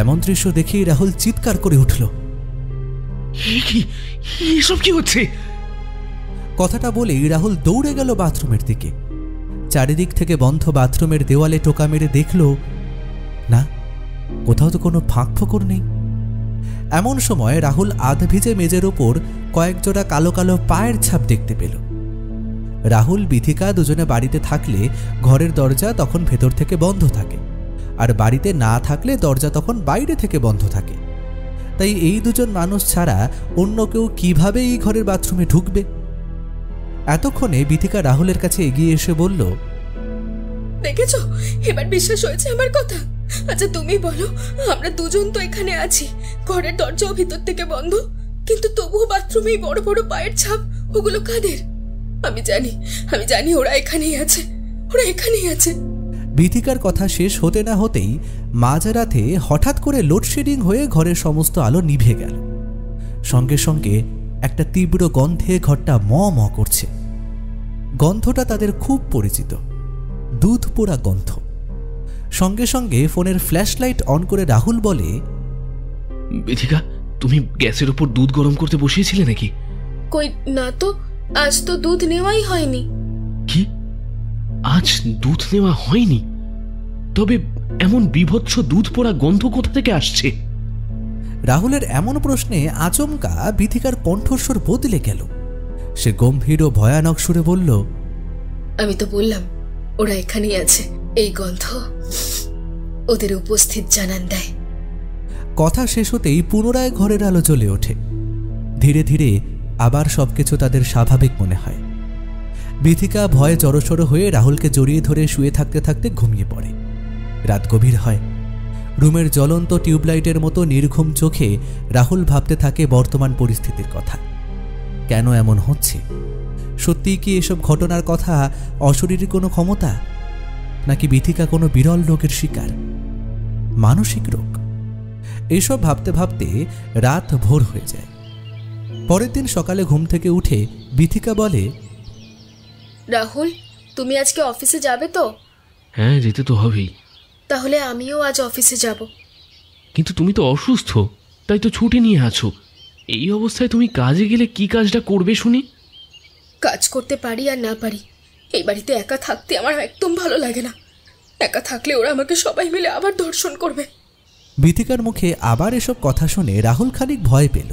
এমন দৃশ্য দেখেই রাহুল চিৎকার করে উঠল, এসব কি হচ্ছে? কথাটা বলেই রাহুল দৌড়ে গেল বাথরুমের দিকে। চারিদিক থেকে বন্ধ বাথরুমের দেওয়ালে টোকা মেরে দেখল, না, কোথাও তো কোনো ফাঁক ফোকর নেই। এমন সময় রাহুল আধভিজে মেজের ওপর কয়েক জোড়া কালো কালো পায়ের ছাপ দেখতে পেল। রাহুল বিথিকা দুজনে বাড়িতে থাকলে ঘরের দরজা তখন ভেতর থেকে বন্ধ থাকে, আর বাড়িতে না থাকলে দরজা তখন বাইরে থেকে বন্ধ থাকে। তাই এই দুজন মানুষ ছাড়া অন্য কেউ কিভাবে এই ঘরের বাথরুমে ঢুকবে? এতক্ষণে বিথিকা রাহুলের কাছে এগিয়ে এসে বলল, দেখেছো, এবার বিশ্বাস হয়েছে আমার কথা। আচ্ছা তুমি বলো, আমরা দুজন তো এখানে আছি, ঘরের দরজাও ভিতর থেকে বন্ধ, কিন্তু তবুও বাথরুমেই বড় বড় পায়ের ছাপ। ওগুলো কাদের? আমি জানি ওরা এখানেই আছে, ওরা এখানেই আছে। বিথিকার কথা শেষ হতে না হতেই মাঝরাতে হঠাৎ করে লোডশেডিং হয়ে ঘরের সমস্ত আলো নিভে গেল। সঙ্গে সঙ্গে একটা তীব্র গন্ধে ঘরটা ম ম করছে। গন্ধটা তাদের খুব পরিচিত, দুধ পোড়া গন্ধ। সঙ্গে সঙ্গে ফোনের ফ্ল্যাশ লাইট অন করে রাহুল বলে, বিথিকা, তুমি গ্যাসের উপর দুধ গরম করতে বসিয়েছিলে নাকি? কই না তো, আজ তো দুধ নেওয়াই হয়নি। কি, আজ দুধ নেওয়া হয়নি? তবে এমন বিভৎস দুধ পোড়া গন্ধ কোথা থেকে আসছে? রাহুলের এমন প্রশ্নে আচমকা বিথিকার কণ্ঠস্বর বদলে গেল। সে গম্ভীর ও ভয়ানক সুরে বলল, আমি তো বললাম ওরা এখানেই আছে, এই গন্ধ ওদের উপস্থিত জানান দেয়। কথা শেষ হতেই পুনরায় ঘরের আলো জ্বলে ওঠে। ধীরে ধীরে আবার সবকিছু তাদের স্বাভাবিক মনে হয়। বিথিকা ভয়ে জড়সড় হয়ে রাহুলকে জড়িয়ে ধরে শুয়ে থাকতে থাকতে ঘুমিয়ে পড়ে। রাত গভীর হয়। রুমের জ্বলন্ত টিউবলাইটের মতো নির্ঘুম চোখে রাহুল ভাবতে থাকে বর্তমান পরিস্থিতির কথা। কেন এমন হচ্ছে? সত্যিই কি এসব ঘটনার কথা অশরীরী কোনো ক্ষমতা, নাকি বিথিকা কোনো বিরল রোগের শিকার, মানসিক রোগ? এসব ভাবতে ভাবতে রাত ভোর হয়ে যায়। পরের দিন সকালে ঘুম থেকে উঠে বিথিকা বলে, রাহুল, তুমি আজকে অফিসে যাবে তো? হ্যাঁ, যেতে তো হবেই। তাহলে আমিও আজ অফিসে যাব। কিন্তু তুমি তো অসুস্থ, তাই তো ছুটি নিয়ে আছো। এই অবস্থায় তুমি কাজে গেলে কি কাজটা করবে শুনি? কাজ করতে পারি আর না পারি, এই বাড়িতে একা থাকতে আমার একদম ভালো লাগে না। একা থাকলে ওরা আমাকে সবাই মিলে আবার ধর্ষণ করবে। বিথিকার মুখে আবার এসব কথা শুনে রাহুল খানিক ভয় পেল,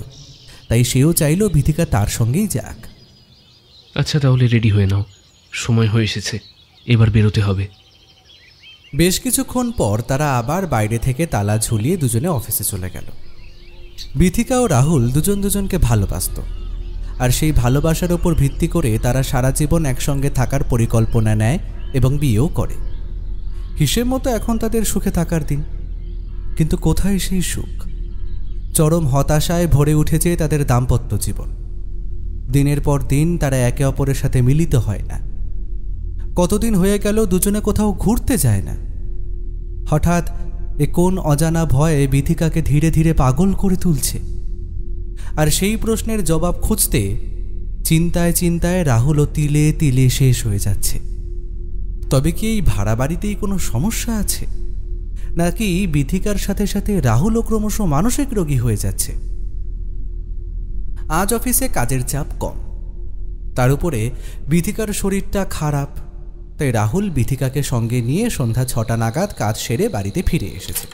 তাই সেও চাইল বিথিকা তার সঙ্গেই যাক। আচ্ছা, তাহলে রেডি হয়ে নাও, সময় হয়ে এসেছে, এবার বেরোতে হবে। বেশ কিছুক্ষণ পর তারা আবার বাইরে থেকে তালা ঝুলিয়ে দুজনে অফিসে চলে গেল। বিথিকা ও রাহুল দুজন দুজনকে ভালোবাসত, আর সেই ভালোবাসার ওপর ভিত্তি করে তারা সারা জীবন একসঙ্গে থাকার পরিকল্পনা নেয় এবং বিয়েও করে। হিসেব মতো এখন তাদের সুখে থাকার দিন। কিন্তু কোথায় সেই সুখ? চরম হতাশায় ভরে উঠেছে তাদের দাম্পত্য জীবন। দিনের পর দিন তারা একে অপরের সাথে মিলিত হয় না। কতদিন হয়ে গেল দুজনে কোথাও ঘুরতে যায় না। হঠাৎ এ কোন অজানা ভয়ে বিথিকাকে ধীরে ধীরে পাগল করে তুলছে। আর সেই প্রশ্নের জবাব খুঁজতে চিন্তায় চিন্তায় রাহুলও তিলে তিলে শেষ হয়ে যাচ্ছে। তবে কি এই ভাড়া বাড়িতেই কোনো সমস্যা আছে, নাকি বিথিকার সাথে সাথে রাহুলও ক্রমশ মানসিক রোগী হয়ে যাচ্ছে? আজ অফিসে কাজের চাপ কম, তার উপরে বিথিকার শরীরটা খারাপ, তাই রাহুল বিথিকাকে সঙ্গে নিয়ে সন্ধ্যা 6টা নাগাদ কাজ সেরে বাড়িতে ফিরে এসেছে।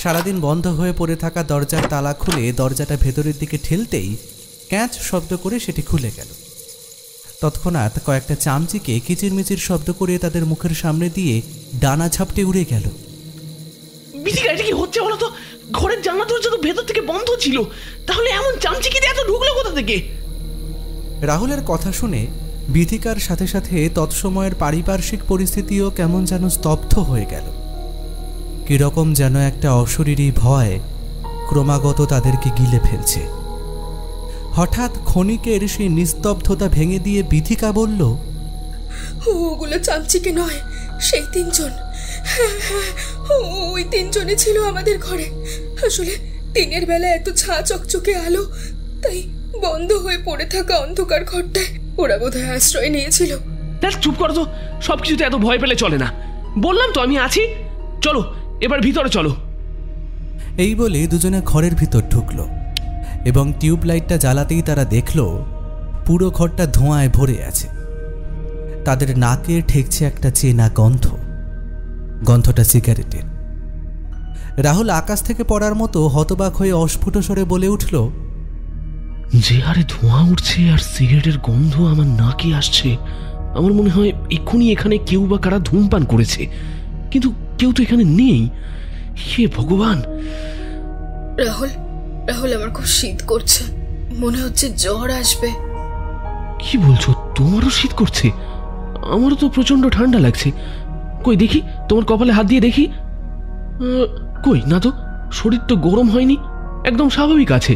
সারাদিন বন্ধ হয়ে পড়ে থাকা দরজার তালা খুলে দরজাটা ভেতরের দিকে ঠেলতেই ক্যাঁচ শব্দ করে সেটি খুলে গেল। তৎক্ষণাৎ কয়েকটা চামচিকে কিচিরমিচির শব্দ করে তাদের মুখের সামনে দিয়ে ডানা ঝাপটে উড়ে গেল। বিথিকা, এটা কি হচ্ছে বলো তো? ঘরের জানলা দরজা তো ভেতর থেকে বন্ধ ছিল, তাহলে এমন চামচিকে দিয়ে এত ঢুকলো কোথা থেকে? রাহুলের কথা শুনে বিথিকার সাথে সাথে তৎসময়ের পারিপার্শ্বিক পরিস্থিতিও কেমন যেন স্তব্ধ হয়ে গেল। কিরকম যেন একটা অশরীরী ভয় ক্রমাগত তাদেরকে গিলে ফেলছে। হঠাৎ ক্ষণিকের সেই নিস্তব্ধতা ভেঙে দিয়ে বিথিকা বলল, ওগুলো চামচিকে নয়, সেই 3 জন। ওই 3 জনই ছিল আমাদের ঘরে। আসলে দিনের বেলা এত ছা চকচকে আলো, তাই বন্ধ হয়ে পড়ে থাকা অন্ধকার ঘরটায় ওরা বোধহয় আশ্রয় নিয়েছিল। চুপ করো তো, সবকিছুতে এত ভয় পেলে চলে না। বললাম তো আমি আছি, চলো এবার ভিতরে চলো। এই বলে দুজনে ঘরের ভিতর ঢুকল এবং টিউবলাইটটা জ্বালাতেই তারা দেখল পুরো ঘরটা ধোঁয়ায় ভরে আছে। তাদের নাকে ঠেকছে একটা চেনা গন্ধ, গন্ধটা সিগারেটের। রাহুল আকাশ থেকে পড়ার মতো হতবাক হয়ে অস্ফুট স্বরে বলে উঠল, যে হারে ধোঁয়া উঠছে আর সিগারেটের গন্ধ আমার নাকে আসছে, আমার মনে হয় এক্ষুনি এখানে কেউ বা কারা ধূমপান করেছে, কিন্তু কেউ তো এখানে নেই। হে ভগবান! রাহুল, রাহুল, আমার খুব শীত করছে, মনে হচ্ছে জ্বর আসবে। কি বলছো? তোমারও শীত করছে? আমারও তো প্রচন্ড ঠান্ডা লাগছে। কই দেখি, তোমার কপালে হাত দিয়ে দেখি। কই না তো, শরীর তো গরম হয়নি, একদম স্বাভাবিক আছে।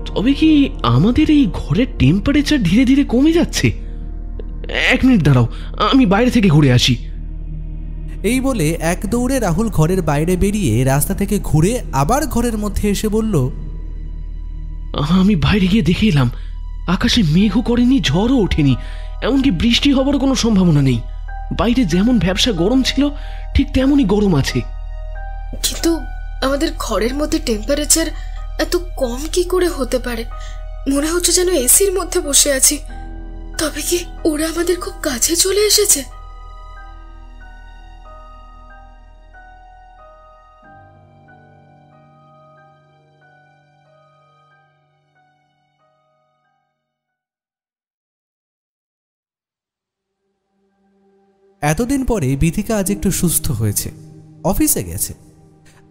তবে কি আমাদের এই ঘরের টেম্পারেচার ধীরে ধীরে কমে যাচ্ছে? 1 মিনিট দাঁড়াও, আমি বাইরে থেকে ঘুরে আসি। এই বলে এক দৌড়ে রাহুল ঘরের বাইরে বেরিয়ে রাস্তা থেকে ঘুরে আবার ঘরের মধ্যে এসে বলল, আমি বাইরে গিয়ে দেখে এলাম, আকাশে মেঘও করেনি, ঝড়ও ওঠেনি, এমনকি বৃষ্টি হবার কোনো সম্ভাবনা নেই। বাইরে যেমন ভ্যাপসা গরম ছিল ঠিক তেমনই গরম আছে। কিন্তু আমাদের ঘরের মধ্যে টেম্পারেচার এত কম কি করে হতে পারে? মনে হচ্ছে যেন এসির মধ্যে বসে আছি। তবে কি ওরা আমাদের খুব কাছে চলে এসেছে? এতদিন পরে বিথিকা আজ একটু সুস্থ হয়েছে, অফিসে গেছে।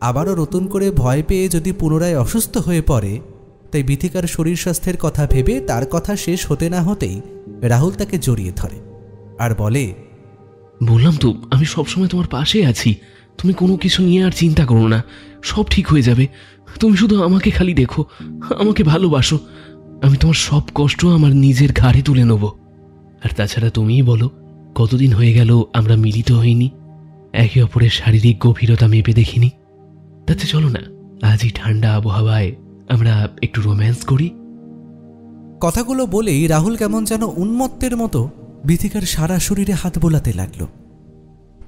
আবারও নতুন করে ভয় পেয়ে যদি পুনরায় অসুস্থ হয়ে পড়ে, তাই বিথিকার শরীর স্বাস্থ্যের কথা ভেবে তার কথা শেষ হতে না হতেই রাহুল তাকে জড়িয়ে ধরে আর বলে, বললাম তো আমি সবসময় তোমার পাশে আছি, তুমি কোনো কিছু নিয়ে আর চিন্তা করো না, সব ঠিক হয়ে যাবে। তুমি শুধু আমাকে খালি দেখো, আমাকে ভালোবাসো। আমি তোমার সব কষ্ট আমার নিজের ঘাড়ে তুলে নেব। আর তাছাড়া তুমিই বলো, কতদিন হয়ে গেল আমরা মিলিত হইনি, একে অপরের শারীরিক গভীরতা মেপে দেখিনি। তাতে চলো না, আজ এই ঠান্ডা আবহাওয়ায় আমরা একটু রোম্যান্স করি। কথাগুলো বলেই রাহুল কেমন যেন উন্মত্তের মতো বিথিকার সারা শরীরে হাত বোলাতে লাগলো।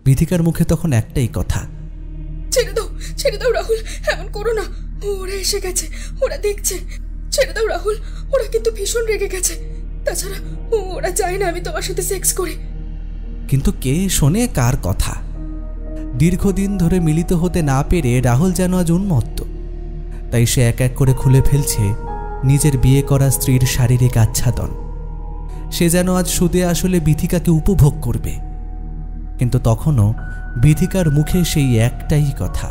বিথিকার মুখে তখন একটাই কথা, ছেড়ে দাও রাহুল, এমন করো না। ওরা এসে গেছে, ওরা দেখছে। ছেড়ে দাও রাহুল, ওরা কিন্তু ভীষণ রেগে গেছে। তাছাড়া ওরা চায় না আমি তোমার সাথে সেক্স করি। কিন্তু কে শোনে কার কথা? দীর্ঘদিন ধরে মিলিত হতে না পেরে রাহুল যেন আজ উন্মত্ত। তাই সে এক এক করে খুলে ফেলছে নিজের বিয়ে করা স্ত্রীর শারীরিক আচ্ছাদন। সে যেন আজ সুদে আসলে বিথিকাকে উপভোগ করবে। কিন্তু তখনও বিথিকার মুখে সেই একটাই কথা,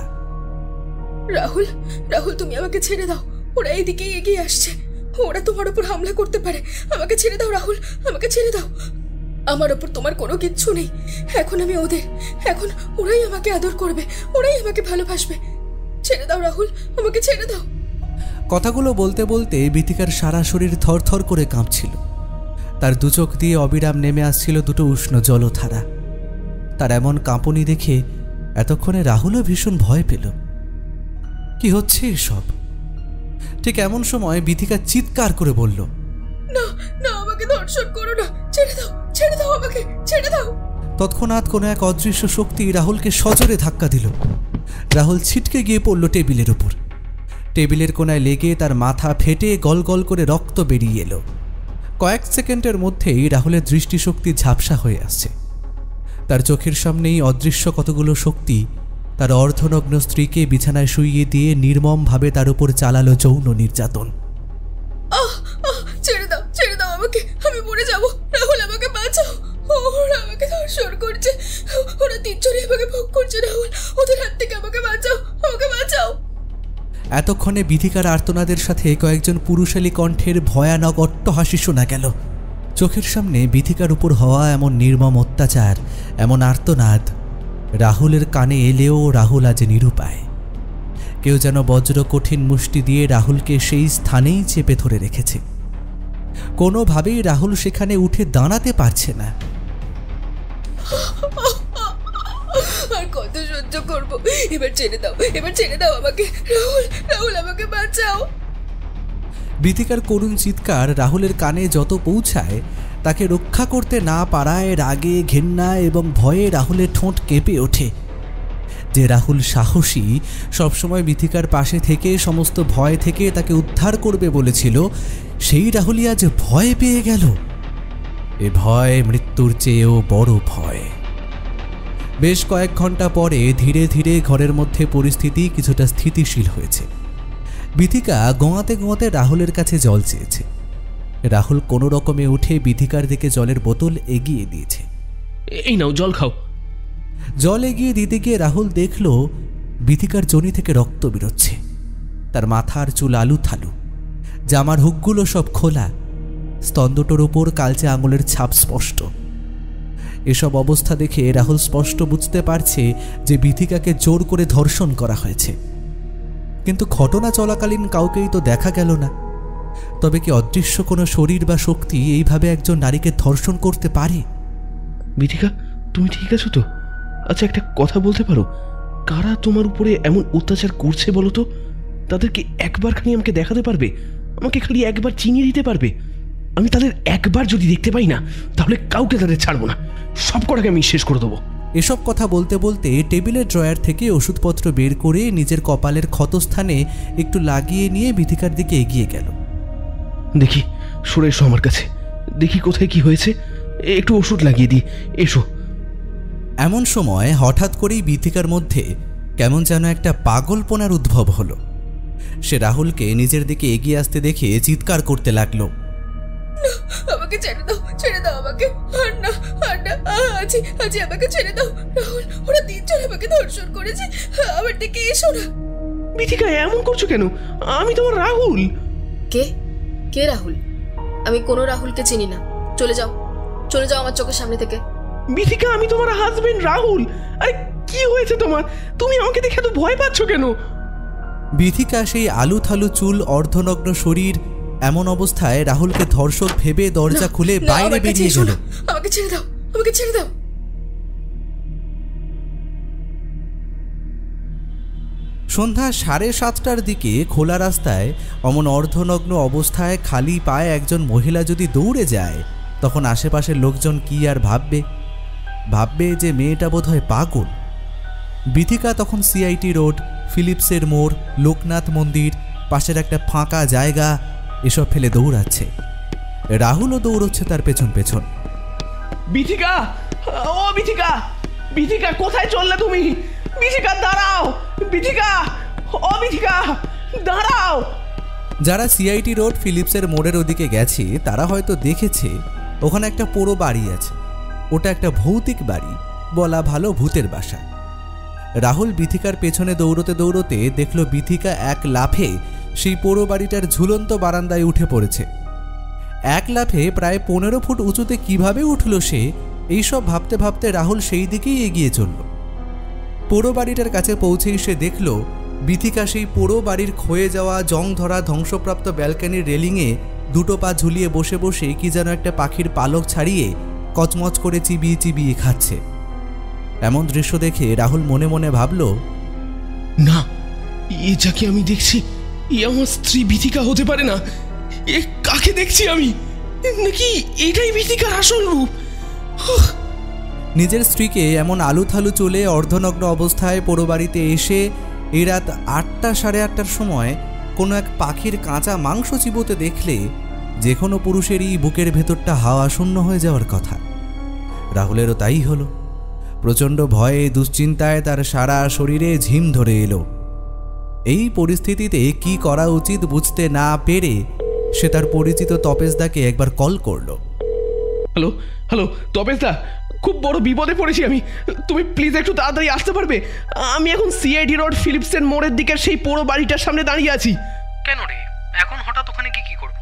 রাহুল রাহুল তুমি আমাকে ছেড়ে দাও, ওরা এদিকেই এগিয়ে আসছে, ওরা তোমার উপর হামলা করতে পারে। আমাকে ছেড়ে দাও রাহুল, আমাকে ছেড়ে দাও। আমার ওপর তোমার কোনো কিচ্ছু নেই। এখন আমি ওদের, এখন ওরাই আমাকে আদর করবে, ওরাই আমাকে ভালোবাসবে। ছেড়ে দাও রাহুল, আমাকে ছেড়ে দাও। কথাগুলো বলতে বলতে বিথিকার সারা শরীর থরথর করে কাঁপছিল। তার দু চোখ দিয়ে অবিরাম নেমে আসছিল দুটো উষ্ণ জলধারা। তার এমন কাঁপুনি দেখে এতক্ষণে রাহুলও ভীষণ ভয় পেল। কি হচ্ছে এসব? ঠিক এমন সময় বিথিকা চিৎকার করে বলল, না না, আমাকে ধর্ষণ করো না, ছেড়ে দাও, ছেড়ে দাও, আমাকে ছেড়ে দাও। তৎক্ষণাৎ কোনো এক অদৃশ্য শক্তি রাহুলকে সজোরে ধাক্কা দিল। রাহুল ছিটকে গিয়ে পড়ল টেবিলের উপর। টেবিলের কোনায় লেগে তার মাথা ফেটে গল গল করে রক্ত বেরিয়ে এলো। কয়েক সেকেন্ডের মধ্যেই রাহুলের দৃষ্টিশক্তি ঝাপসা হয়ে আসছে। তার চোখের সামনেই অদৃশ্য কতগুলো শক্তি তার অর্ধনগ্ন স্ত্রীকে বিছানায় শুইয়ে দিয়ে নির্মমভাবে তার উপর চালালো যৌন নির্যাতন। ছেড়ে দাও আমাকে, আমি মরে যাব। রাহুল আমাকে বাঁচাও, ওরা আমাকে ধর্ষণ করছে, ওরা তিনজনই আমাকে ভোগ করছে। রাহুল, ওদের হাত থেকে আমাকে বাঁচাও, আমাকে বাঁচাও। এতক্ষণে বিথিকার আর্তনাদের সাথে কয়েকজন পুরুষালী কণ্ঠের ভয়ানক অট্টহাসি শোনা গেল। চোখের সামনে বিথিকার উপর হওয়া এমন নির্মম অত্যাচার, এমন আর্তনাদ রাহুলের কানে এলেও রাহুল আজ নিরুপায়। কেউ যেন বজ্র কঠিন মুষ্টি দিয়ে রাহুলকে সেই স্থানেই চেপে ধরে রেখেছে। কোনোভাবেই রাহুল সেখানে উঠে দাঁড়াতে পারছে না। আর কত সহ্য করব? এবার ছেড়ে দাও, এবার ছেড়ে দাও আমাকে। রাহুল, রাহুল আমাকে বাঁচাও। বিথিকার করুণ চিৎকার রাহুলের কানে যত পৌঁছায়, তাকে রক্ষা করতে না পারায় রাগে, ঘেন্না এবং ভয়ে রাহুলের ঠোঁট কেঁপে ওঠে। যে রাহুল সাহসী, সবসময় বিথিকার পাশে থেকে সমস্ত ভয় থেকে তাকে উদ্ধার করবে বলেছিল, সেই রাহুলই আজ ভয় পেয়ে গেল। এ ভয় মৃত্যুর চেয়েও বড় ভয়। বেশ কয়েক ঘন্টা পরে ধীরে ধীরে ঘরের মধ্যে পরিস্থিতি কিছুটা স্থিতিশীল হয়েছে। বিথিকা গোঁয়াতে গোঁয়াতে রাহুলের কাছে জল চেয়েছে। রাহুল কোনো রকমে উঠে বিথিকার দিকে জলের বোতল এগিয়ে দিয়েছে। এই নাও, জল খাও। জল এগিয়ে দিতে গিয়ে রাহুল দেখল বিথিকার যোনি থেকে রক্ত বেরোচ্ছে। তার মাথার চুল আলু থালু, জামার হুকগুলো সব খোলা, স্তন দুটোর ওপর কালচে আঙুলের ছাপ স্পষ্ট। এসব অবস্থা দেখে রাহুল স্পষ্ট বুঝতে পারছে যে বিথিকাকে জোর করে ধর্ষণ করা হয়েছে। কিন্তু ঘটনা চলাকালীন কাউকেই তো দেখা গেল না। তবে কি অদৃশ্য কোনো শরীর বা শক্তি এইভাবে একজন নারীকে ধর্ষণ করতে পারে? বিথিকা, তুমি ঠিক আছো তো? আচ্ছা, একটা কথা বলতে পারো, কারা তোমার উপরে এমন অত্যাচার করছে বলো তো? তাদেরকে একবার খালি আমাকে দেখাতে পারবে? আমাকে খালি একবার চিনিয়ে দিতে পারবে? আমি তাদের একবার যদি দেখতে পাই না, তাহলে কাউকে তাদের ছাড়বো না, সব কটাকে আমি শেষ করে দেবো। এসব কথা বলতে বলতে টেবিলের ড্রয়ার থেকে ওষুধপত্র বের করে নিজের কপালের ক্ষতস্থানে একটু লাগিয়ে নিয়ে বিথিকার দিকে এগিয়ে গেল। দেখি, সরে এসো আমার কাছে, দেখি কোথায় কি হয়েছে, একটু ওষুধ লাগিয়ে দিই, এসো। এমন সময় হঠাৎ করেই বিথিকার মধ্যে কেমন যেন একটা পাগলপনার উদ্ভব হলো। সে রাহুলকে নিজের দিকে এগিয়ে আসতে দেখে চিৎকার করতে লাগলো, আমাকে ছেড়ে দাও, ছেড়ে দাও আমাকে, আর না, আর না, আজি আমাকে ছেড়ে দাও। রাহুল, ওরা তিনজন আমাকে ধর্ষণ করেছে, আমার দিকে এসো না। বিথিকা, এমন করছো কেন? আমি তোমার রাহুল। কে কে রাহুল? আমি কোনো রাহুলকে চিনি না। চলে যাও, চলে যাও আমার চোখের সামনে থেকে। বিথিকা, আমি তোমার হাজবেন্ড রাহুল। আরে কি হয়েছে তোমার? তুমি আমাকে দেখে এত ভয় পাচ্ছ কেন? বিথিকা সেই আলু থালু চুল, অর্ধনগ্ন শরীর, এমন অবস্থায় রাহুলকে ধর্ষক ভেবে দরজা খুলে বাইরে বেরিয়ে গেল। আমাকে ছেড়ে দাও, আমাকে ছেড়ে দাও। সন্ধ্যা 7:30টার দিকে খোলা রাস্তায় অমন অর্ধনগ্ন অবস্থায় খালি পায়ে একজন মহিলা যদি দৌড়ে যায়, তখন আশেপাশের লোকজন কি আর ভাববে যে মেয়েটা বোধহয় পাগল। বিথিকা তখন সিআইটি রোড, ফিলিপসের মোড়, লোকনাথ মন্দির, পাশের একটা ফাঁকা জায়গা এসব ফেলে দৌড়াচ্ছে। রাহুলও দৌড়চ্ছে তার পেছন পেছন। বিথিকা, ও বিথিকা, বিথিকা কোথায় চললে তুমি? বিথিকা দাঁড়াও, বিথিকা, ও বিথিকা দাঁড়াও। যারা সিআইটি রোড, ফিলিপসের মোড়ের ওদিকে গেছে তারা হয়তো দেখেছে ওখানে একটা পোড়ো বাড়ি আছে। ওটা একটা ভৌতিক বাড়ি, বলা ভালো ভূতের বাসা। রাহুল বিথিকার পেছনে দৌড়তে দৌড়তে দেখল বিথিকা এক লাফে সেই পোড়ো বাড়িটার ঝুলন্ত বারান্দায় উঠে পড়েছে। এক লাফে প্রায় 15 ফুট উঁচুতে কিভাবে উঠল সে, এইসব ভাবতে ভাবতে রাহুল সেই দিকেই এগিয়ে চলল। পোড়ো বাড়িটার কাছে পৌঁছেই সে দেখল বিথিকা সেই পোড়ো বাড়ির ক্ষয়ে যাওয়া, জং ধরা, ধ্বংসপ্রাপ্ত ব্যালকনির রেলিংয়ে দুটো পা ঝুলিয়ে বসে বসে কি যেন একটা পাখির পালক ছাড়িয়ে কচমচ করে চিবিয়ে চিবিয়ে খাচ্ছে। এমন দৃশ্য দেখে রাহুল মনে মনে ভাবল, না, এ যাকে আমি দেখছি এ আমার স্ত্রী বিথিকা হতে পারে না। এ কাকে দেখছি আমি? নাকি এটাই বিথিকার আসল রূপ? নিজের স্ত্রীকে এমন আলুথালু চলে অর্ধনগ্ন অবস্থায় পোড়ো বাড়িতে এসে এই রাত 8টা, 8:30টার সময় কোনো এক পাখির কাঁচা মাংস চিবোতে দেখলে যে কোনো পুরুষেরই বুকের ভেতরটা হাওয়া শূন্য হয়ে যাওয়ার কথা। রাহুলেরও তাই হলো। প্রচণ্ড ভয়ে, দুশ্চিন্তায় তার সারা শরীরে ঝিম ধরে এলো। এই পরিস্থিতিতে কি করা উচিত বুঝতে না পেরে সে তার পরিচিত তপেশদাকে একবার কল করলো। হ্যালো হ্যালো তপেশদা, খুব বড় বিপদে পড়েছি আমি। তুমি প্লিজ একটু তাড়াতাড়ি আসতে পারবে? আমি এখন সিআইডি রোড, ফিলিপসের মোড়ের দিকে সেই পোড়ো বাড়িটার সামনে দাঁড়িয়ে আছি। কেন রে, এখন হঠাৎ ওখানে কি করবো?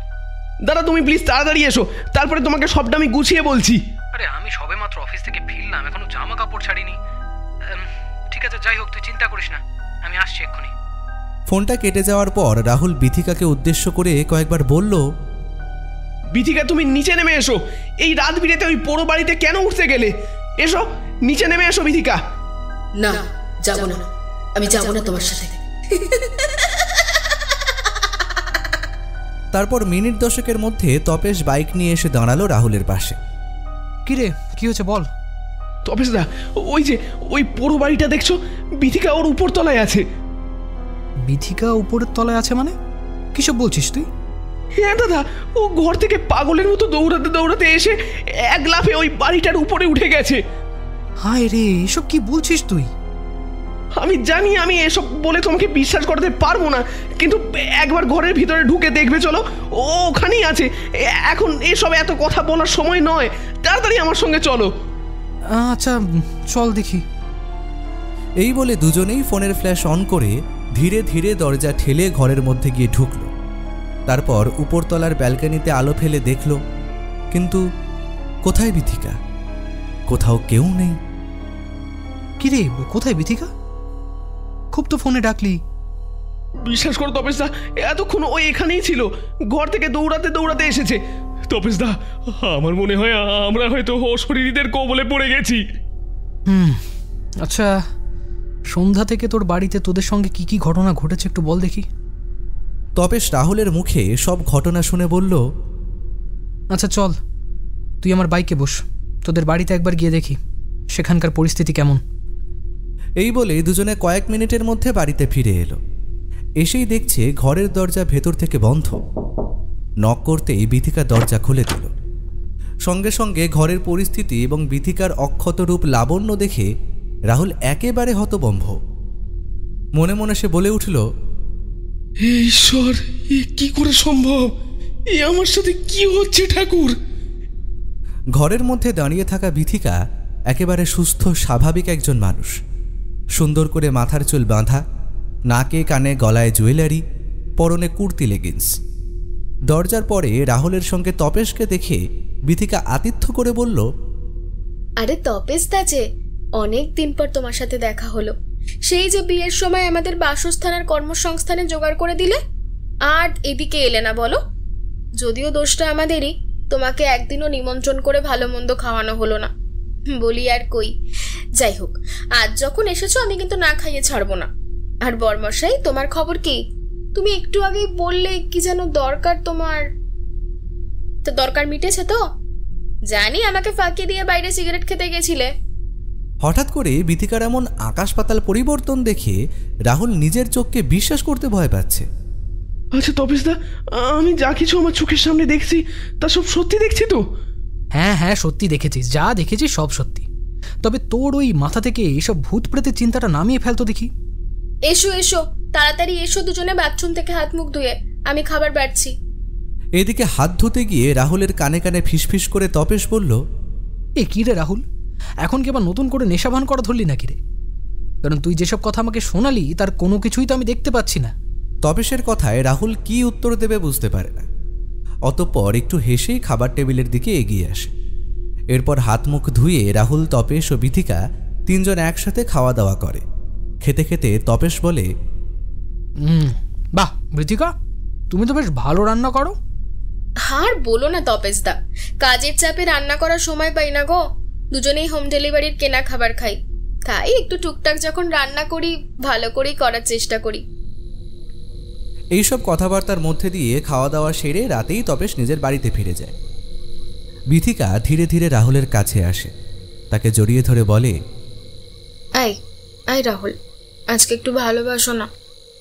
দাদা তুমি প্লিজ তাড়াতাড়ি এসো, তারপরে তোমাকে সবটা আমি গুছিয়ে বলছি। আরে আমি সবে মাত্র অফিস থেকে ফিরলাম, এখনো জামা কাপড় ছাড়িনি। ঠিক আছে, যাই হোক, তুই চিন্তা করিস না, আমি আসছি এক্ষুনি। ফোনটা কেটে যাওয়ার পর রাহুল বিথিকাকে উদ্দেশ্য করে কয়েকবার বলল, বিথিকা তুমি নিচে নেমে এসো। এই রাত বিরেতে ওই পোড়ো বাড়িতে কেন উঠতে গেলে? এসো, নিচে নেমে এসো বিথিকা। না, যাব না, আমি যাব না তোমার সাথে। তারপর মিনিট 10 মধ্যে তপেশ বাইক নিয়ে এসে দাঁড়ালো রাহুলের পাশে। কি রে, কি হয়েছে বল? তপেশদা, ওই যে ওই পোড়ো বাড়িটা দেখছো, বিথিকা ওর উপর তলায় আছে। বিথিকা উপরের তলায় আছে মানে? কিসব বলছিস তুই? হ্যাঁ দাদা, ও ঘর থেকে পাগলের মতো দৌড়াতে দৌড়াতে এসে এক লাফে ওই বাড়িটার উপরে উঠে গেছে। হায় রে, এসব কি বলছিস তুই? আমি জানি আমি এসব বলে তোমাকে বিশ্বাস করতে পারবো না, কিন্তু একবার ঘরের ভিতরে ঢুকে দেখবে চলো, ও ওখানেই আছে। এখন এসব এত কথা বলার সময় নয়, তাড়াতাড়ি আমার সঙ্গে চলো। আচ্ছা চল দেখি। এই বলে দুজনেই ফোনের ফ্ল্যাশ অন করে ধীরে ধীরে দরজা ঠেলে ঘরের মধ্যে গিয়ে ঢুকল। তারপর উপরতলার ব্যালকনিতে আলো ফেলে দেখল, কিন্তু কোথায় বিথিকা? কোথাও কেউ নেই। কি রে, কোথায় বিথিকা? খুব তো ফোনে ডাকলি। বিশ্বাস করো তপেশদা, এতক্ষণ ও এখানেই ছিল, ঘর থেকে দৌড়াতে দৌড়াতে এসেছে। তপেশদা, আমার মনে হয় আমরা হয়তো অশরীরীদের কবলে পড়ে গেছি। আচ্ছা, সন্ধ্যা থেকে তোর বাড়িতে তোদের সঙ্গে কি কি ঘটনা ঘটেছে একটু বল দেখি। তপেশ রাহুলের মুখে সব ঘটনা শুনে বলল, আচ্ছা চল, তুই আমার বাইকে বস, তোদের বাড়িতে একবার গিয়ে দেখি সেখানকার পরিস্থিতি কেমন। এই বলে দুজনে কয়েক মিনিটের মধ্যে বাড়িতে ফিরে এলো। এসেই দেখছে ঘরের দরজা ভেতর থেকে বন্ধ। নক করতেই বিথিকা দরজা খুলে দিল। সঙ্গে সঙ্গে ঘরের পরিস্থিতি এবং বিথিকার অক্ষত রূপ লাবণ্য দেখে রাহুল একেবারে হতভম্ব। মনে মনে সে বলে উঠল, ঈশ্বর, এ কি করে সম্ভব? এ আমার সাথে কি হচ্ছে ঠাকুর? ঘরের মধ্যে দাঁড়িয়ে থাকা বিথিকা একেবারে সুস্থ স্বাভাবিক একজন মানুষ। সুন্দর করে মাথার চুল বাঁধা, নাকে কানে গলায় জুয়েলারি, পরনে কুর্তি লেগিংস। দরজার পরে রাহুলের সঙ্গে তপেশকে দেখে বিথিকা আতিথ্য করে বলল, আরে তপেশ দা যে, অনেক দিন পর তোমার সাথে দেখা হলো। সেই যে বিয়ের সময় আমাদের বাসস্থান আর কর্মসংস্থানে জোগাড় করে দিলে, আর এদিকে এলে না বলো। যদিও দোষটা আমাদেরই, তোমাকে একদিনও নিমন্ত্রণ করে ভালো মন্দ খাওয়ানো হলো না। বলি আর কই, যাই হোক, আজ যখন এসেছো আমি কিন্তু না খাইয়ে ছাড়বো না। আর বরমশাই, তোমার খবর কি? তুমি একটু আগেই বললে কি যেন দরকার তোমার, তো দরকার মিটেছে তো? জানি আমাকে ফাঁকি দিয়ে বাইরে সিগারেট খেতে গেছিলে। হঠাৎ করে বিথিকার এমন আকাশ পাতাল পরিবর্তন দেখে রাহুল নিজের চোখকে বিশ্বাস করতে ভয় পাচ্ছে। আচ্ছা তপেশদা, আমি যা কিছু আমার চোখের সামনে দেখছি তা সব সত্যি দেখছি তো? হ্যাঁ হ্যাঁ, সত্যি দেখেছিস, যা দেখেছিস সব সত্যি। তবে তোর ওই মাথা থেকে এসব ভূত প্রেতের চিন্তাটা নামিয়ে ফেলতো দেখি। এসো এসো, তাড়াতাড়ি এসো দুজনে বাথরুম থেকে হাত মুখ ধুয়ে, আমি খাবার বাড়ছি। এদিকে হাত ধুতে গিয়ে রাহুলের কানে কানে ফিসফিস করে তপেশ বলল, এ কী রে রাহুল, এখন কি আবার নতুন করে নেশাভান করা ধরলি নাকি রে? কারণ তুই যেসব কথা আমাকে শোনালি তার কোনো কিছুই তো আমি দেখতে পাচ্ছি না। তপেশের কথায় রাহুল কি উত্তর দেবে বুঝতে পারে না। অতঃপর একটু হেসেই খাবার টেবিলের দিকে এগিয়ে আসে। এরপর হাত মুখ ধুয়ে রাহুল, তপেশ ও বিথিকা তিনজন একসাথে খাওয়া দাওয়া করে। খেতে খেতে তপেশ বলে, বাহ বিথিকা, তুমি তো বেশ ভালো রান্না করো। আর বলো না তপেশদা, কাজের চাপে রান্না করার সময় পাই না গো। দুজনেই হোম ডেলিভারির কেনা খাবার খাই, তাই একটু টুকটাক যখন রান্না করি ভালো করেই করার চেষ্টা করি। এইসব কথাবার্তার মধ্যে দিয়ে খাওয়া দাওয়া সেরে রাতেই তপেশ নিজের বাড়িতে ফিরে যায়। বিথিকা ধীরে ধীরে রাহুলের কাছে আসে, তাকে জড়িয়ে ধরে বলে, আই রাহুল, আজকে একটু ভালোবাসো না,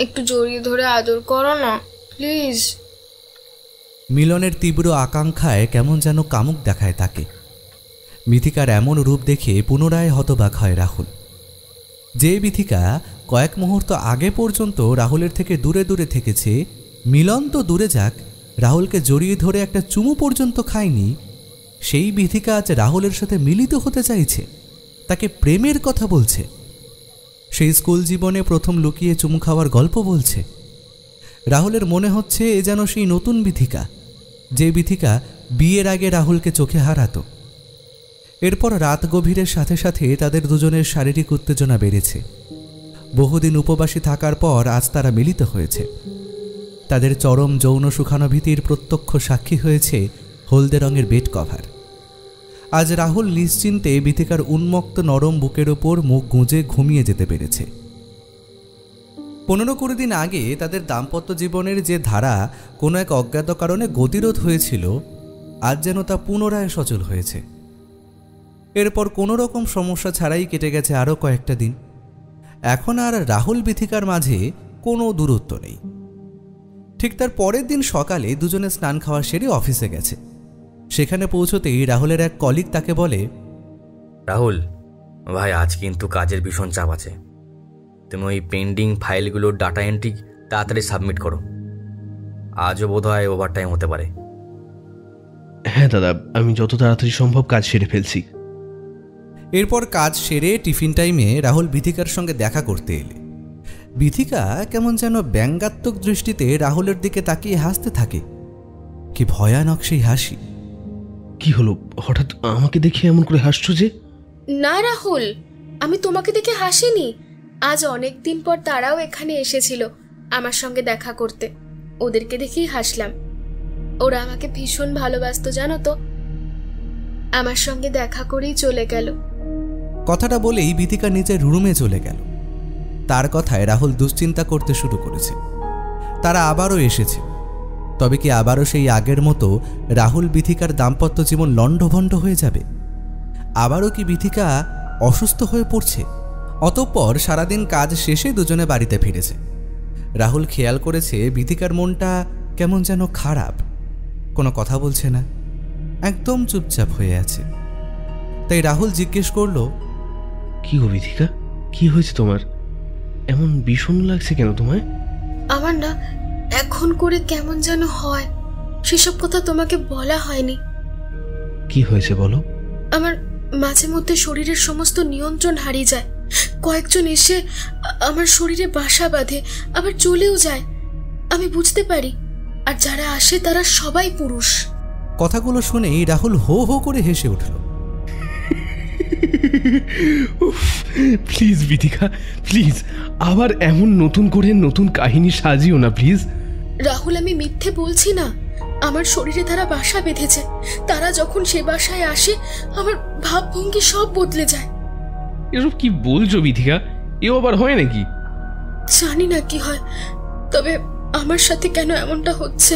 একটু জড়িয়ে ধরে আদর করো না প্লিজ। মিলনের তীব্র আকাঙ্ক্ষায় কেমন যেন কামুক দেখায় তাকে। বিথিকার এমন রূপ দেখে পুনরায় হতবাক হয় রাহুল। যে বিথিকা কয়েক মুহূর্ত আগে পর্যন্ত রাহুলের থেকে দূরে দূরে থেকেছে, মিলন তো দূরে যাক, রাহুলকে জড়িয়ে ধরে একটা চুমু পর্যন্ত খায়নি, সেই বিথিকা আজ রাহুলের সাথে মিলিত হতে চাইছে, তাকে প্রেমের কথা বলছে। সেই স্কুল জীবনে প্রথম লুকিয়ে চুমু খাওয়ার গল্প বলছে। রাহুলের মনে হচ্ছে এ যেন সেই নতুন বিথিকা, যে বিথিকা বিয়ের আগে রাহুলকে চোখে হারাতো। এরপর রাত গভীরের সাথে সাথে তাদের দুজনের শারীরিক উত্তেজনা বেড়েছে। বহুদিন উপবাসী থাকার পর আজ তারা মিলিত হয়েছে। তাদের চরম যৌন সুখানুভূতির প্রত্যক্ষ সাক্ষী হয়েছে হলদে রঙের বেড কভার। আজ রাহুল নিশ্চিন্তে বিথিকার উন্মুক্ত নরম বুকের ওপর মুখ গুঁজে ঘুমিয়ে যেতে পেরেছে। 15-20 দিন আগে তাদের দাম্পত্য জীবনের যে ধারা কোনো এক অজ্ঞাত কারণে গতিরোধ হয়েছিল, আজ যেন তা পুনরায় সচল হয়েছে। এরপর কোনো রকম সমস্যা ছাড়াই কেটে গেছে আরও কয়েকটা দিন। এখন আর রাহুল বিথিকার মাঝে কোনো দূরত্ব নেই। ঠিক তার পরের দিন সকালে দুজনে স্নান খাওয়া সেরে অফিসে গেছে। সেখানে পৌঁছতেই রাহুলের এক কলিগ তাকে বলে, রাহুল ভাই, আজ কিন্তু কাজের ভীষণ চাপ আছে, তুমি ওই পেন্ডিং ফাইলগুলোর ডাটা এন্ট্রি তাড়াতাড়ি সাবমিট করো। আজও বোধহয় ওভারটাইম হতে পারে। হ্যাঁ দাদা, আমি যত তাড়াতাড়ি সম্ভব কাজ সেরে ফেলছি। এরপর কাজ সেরে টিফিন টাইমে রাহুল বিথিকার সঙ্গে দেখা করতে এলে। বিথিকা কেমন যেন ব্যঙ্গাত্মক দৃষ্টিতে রাহুলের দিকে তাকিয়ে হাসতে থাকে। কি ভয়ানক সেই হাসি! কি হলো, হঠাৎ আমাকে দেখে এমন করে হাসছো যে? না রাহুল, আমি তোমাকে দেখে হাসিনি। আজ অনেক দিন পর তারাও এখানে এসেছিল আমার সঙ্গে দেখা করতে, ওদেরকে দেখেই হাসলাম। ওরা আমাকে ভীষণ ভালোবাসতো জানো তো, আমার সঙ্গে দেখা করেই চলে গেল। কথাটা বলেই বিথিকা নিজের রুমে চলে গেল। তার কথায় রাহুল দুশ্চিন্তা করতে শুরু করেছে। তারা আবারও এসেছে, তবে কি আবারও সেই আগের মতো রাহুল বিথিকার দাম্পত্য জীবন লণ্ডভণ্ড হয়ে যাবে? আবারও কি বিথিকা অসুস্থ হয়ে পড়ছে? অতঃপর সারাদিন কাজ শেষে দুজনে বাড়িতে ফিরেছে। রাহুল খেয়াল করেছে বিথিকার মনটা কেমন যেন খারাপ, কোনো কথা বলছে না, একদম চুপচাপ হয়ে আছে। তাই রাহুল জিজ্ঞেস করল, কি গো বিথিকা, কি হয়েছে তোমার? এমন ভীষণ লাগছে কেন তোমায়? আমার না এখন করে কেমন যেন হয়, সেসব কথা তোমাকে বলা হয়নি। কি হয়েছে বলো? আমার মাঝে মধ্যে শরীরের সমস্ত নিয়ন্ত্রণ হারিয়ে যায়। কয়েকজন এসে আমার শরীরে বাসা বাঁধে, আবার চলেও যায়। আমি বুঝতে পারি, আর যারা আসে তারা সবাই পুরুষ। কথাগুলো শুনেই রাহুল হো হো করে হেসে উঠল। প্লিজ বিথিকা, প্লিজ আবার এমন নতুন করে নতুন কাহিনী সাজিও না প্লিজ। রাহুল, আমি মিথ্যে বলছি না। আমার শরীরে তারা বাসা বেঁধেছে। তারা যখন সে বাসায় আসে আমার ভাবভঙ্গি সব বদলে যায়। এসব কি বলছো বিথিকা? এও আবার হয় নাকি? জানি না কি হয়, তবে আমার সাথে কেন এমনটা হচ্ছে।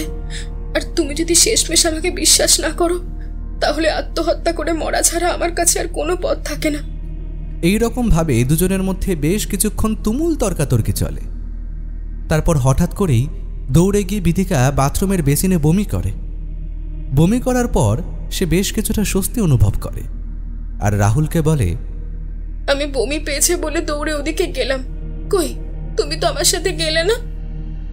আর তুমি যদি শেষমেশ আমাকে বিশ্বাস না করো, তাহলে আত্মহত্যা করে মরা ছাড়া আমার কাছে আর কোনো পথ থাকে না। এই রকম ভাবে দুজনের মধ্যে বেশ কিছুক্ষণ তুমুল তর্কাতর্কি চলে। তারপর হঠাৎ করেই দৌড়ে গিয়ে বিথিকা বাথরুমের বেসিনে বমি করে। বমি করার পর সে বেশ কিছুটা স্বস্তি অনুভব করে আর রাহুলকে বলে, আমি বমি পেয়েছে বলে দৌড়ে ওদিকে গেলাম। কই, তুমি তো আমার সাথে গেলে না।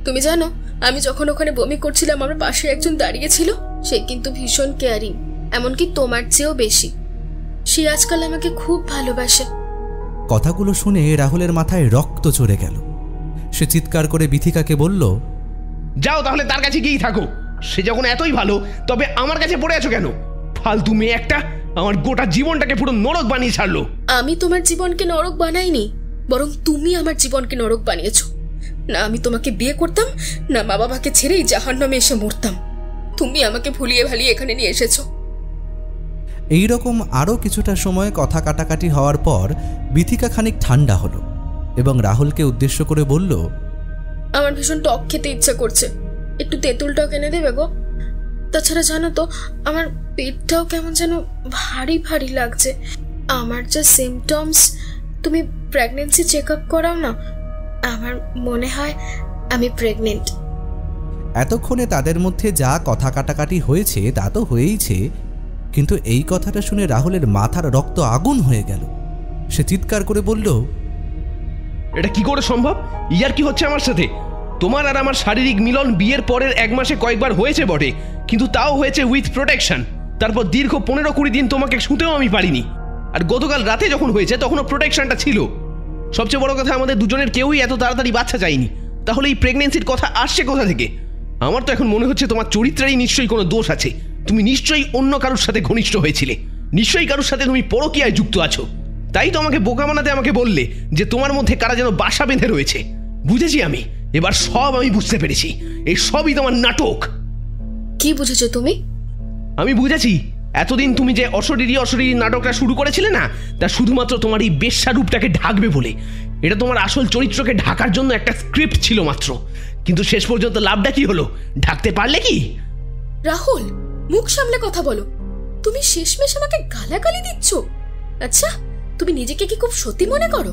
তুমি জানো, আমি যখন ওখানে বমি করছিলাম আমার পাশে একজন দাঁড়িয়ে ছিল। সে কিন্তু ভীষণ কেয়ারিং, এমনকি তোমার চেয়েও বেশি। সে আজকাল আমাকে খুব ভালোবাসে। কথাগুলো শুনে রাহুলের মাথায় রক্ত চড়ে গেল। সে চিৎকার করে বিথিকাকে বলল, যাও তাহলে তার কাছে গিয়েই থাকো। সে যখন এতই ভালো, তবে আমার কাছে পড়ে আছো কেন? ফালতু মেয়ে একটা, আমার গোটা জীবনটাকে পুরো নরক বানিয়ে ছাড়লো। আমি তোমার জীবনকে নরক বানাইনি, বরং তুমি আমার জীবনকে নরক বানিয়েছো। না আমি তোমাকে বিয়ে করতাম, না মা বাবাকে ছেড়েই জাহান্নামে এসে মরতাম। তুমি আমাকে ভুলিয়ে ভালিয়ে এখানে নিয়ে এসেছো। এইরকম আরও কিছুটা সময় কথা কাটাকাটি হওয়ার পর বিথিকা খানিক ঠান্ডা হলো এবং রাহুলকে উদ্দেশ্য করে বলল, আমার ভীষণ টক খেতে ইচ্ছা করছে, একটু তেঁতুল টক এনে দেবে গো। তাছাড়া জানো তো, আমার পেটটাও কেমন যেন ভারী ভারী লাগছে। আমার যা সিমটমস, তুমি প্রেগন্যান্সি চেক আপ করাও না। আমার মনে হয় আমি প্রেগনেন্ট। এতক্ষণে তাদের মধ্যে যা কথা কাটাকাটি হয়েছে তা তো হয়েইছে, কিন্তু এই কথাটা শুনে রাহুলের মাথার রক্ত আগুন হয়ে গেল। সে চিৎকার করে বলল, এটা কি করে সম্ভব? ইয়ার কি হচ্ছে আমার সাথে? তোমার আর আমার শারীরিক মিলন বিয়ের পরের 1 মাসে কয়েকবার হয়েছে বটে, কিন্তু তাও হয়েছে উইথ প্রোটেকশন। তারপর দীর্ঘ 15-20 দিন তোমাকে শুতেও আমি পারিনি। আর গতকাল রাতে যখন হয়েছে তখনও প্রোটেকশনটা ছিল। সবচেয়ে বড় কথা, আমাদের দুজনের কেউই এত তাড়াতাড়ি বাচ্চা চাইনি। তাহলে এই প্রেগনেন্সির কথা আসছে কোথা থেকে? আমার তো এখন মনে হচ্ছে তোমার চরিত্রেরই নিশ্চয়ই কোনো দোষ আছে। তুমি নিশ্চয়ই অন্য কারোর সাথে ঘনিষ্ঠ হয়েছিলে, নিশ্চয়ই কারোর সাথে তুমি পরকীয়ায় যুক্ত আছো। তাই তো আমাকে বোকা বানাতে আমাকে বললে যে তোমার মধ্যে কারা যেন বাসা বেঁধে রয়েছে। বুঝেছি আমি, এবার সব আমি বুঝতে পেরেছি। এই সবই তোমার নাটক। কি বুঝেছো তুমি? আমি বুঝেছি, এতদিন তুমি যে অশরীরী নাটকটা শুরু করেছিলে না, তা শুধুমাত্র তোমার এই বেশ্যা রূপটাকে ঢাকবে বলে। এটা তোমার আসল চরিত্রকে ঢাকার জন্য একটা স্ক্রিপ্ট ছিল মাত্র। কিন্তু শেষ পর্যন্ত লাভটা কি হলো? ঢাকতে পারলে কি? রাহুল, মুখ সামলে কথা বলো। তুমি শেষমেশ আমাকে গালাগালি দিচ্ছ। আচ্ছা, তুমি নিজেকে কি খুব সতী মনে করো?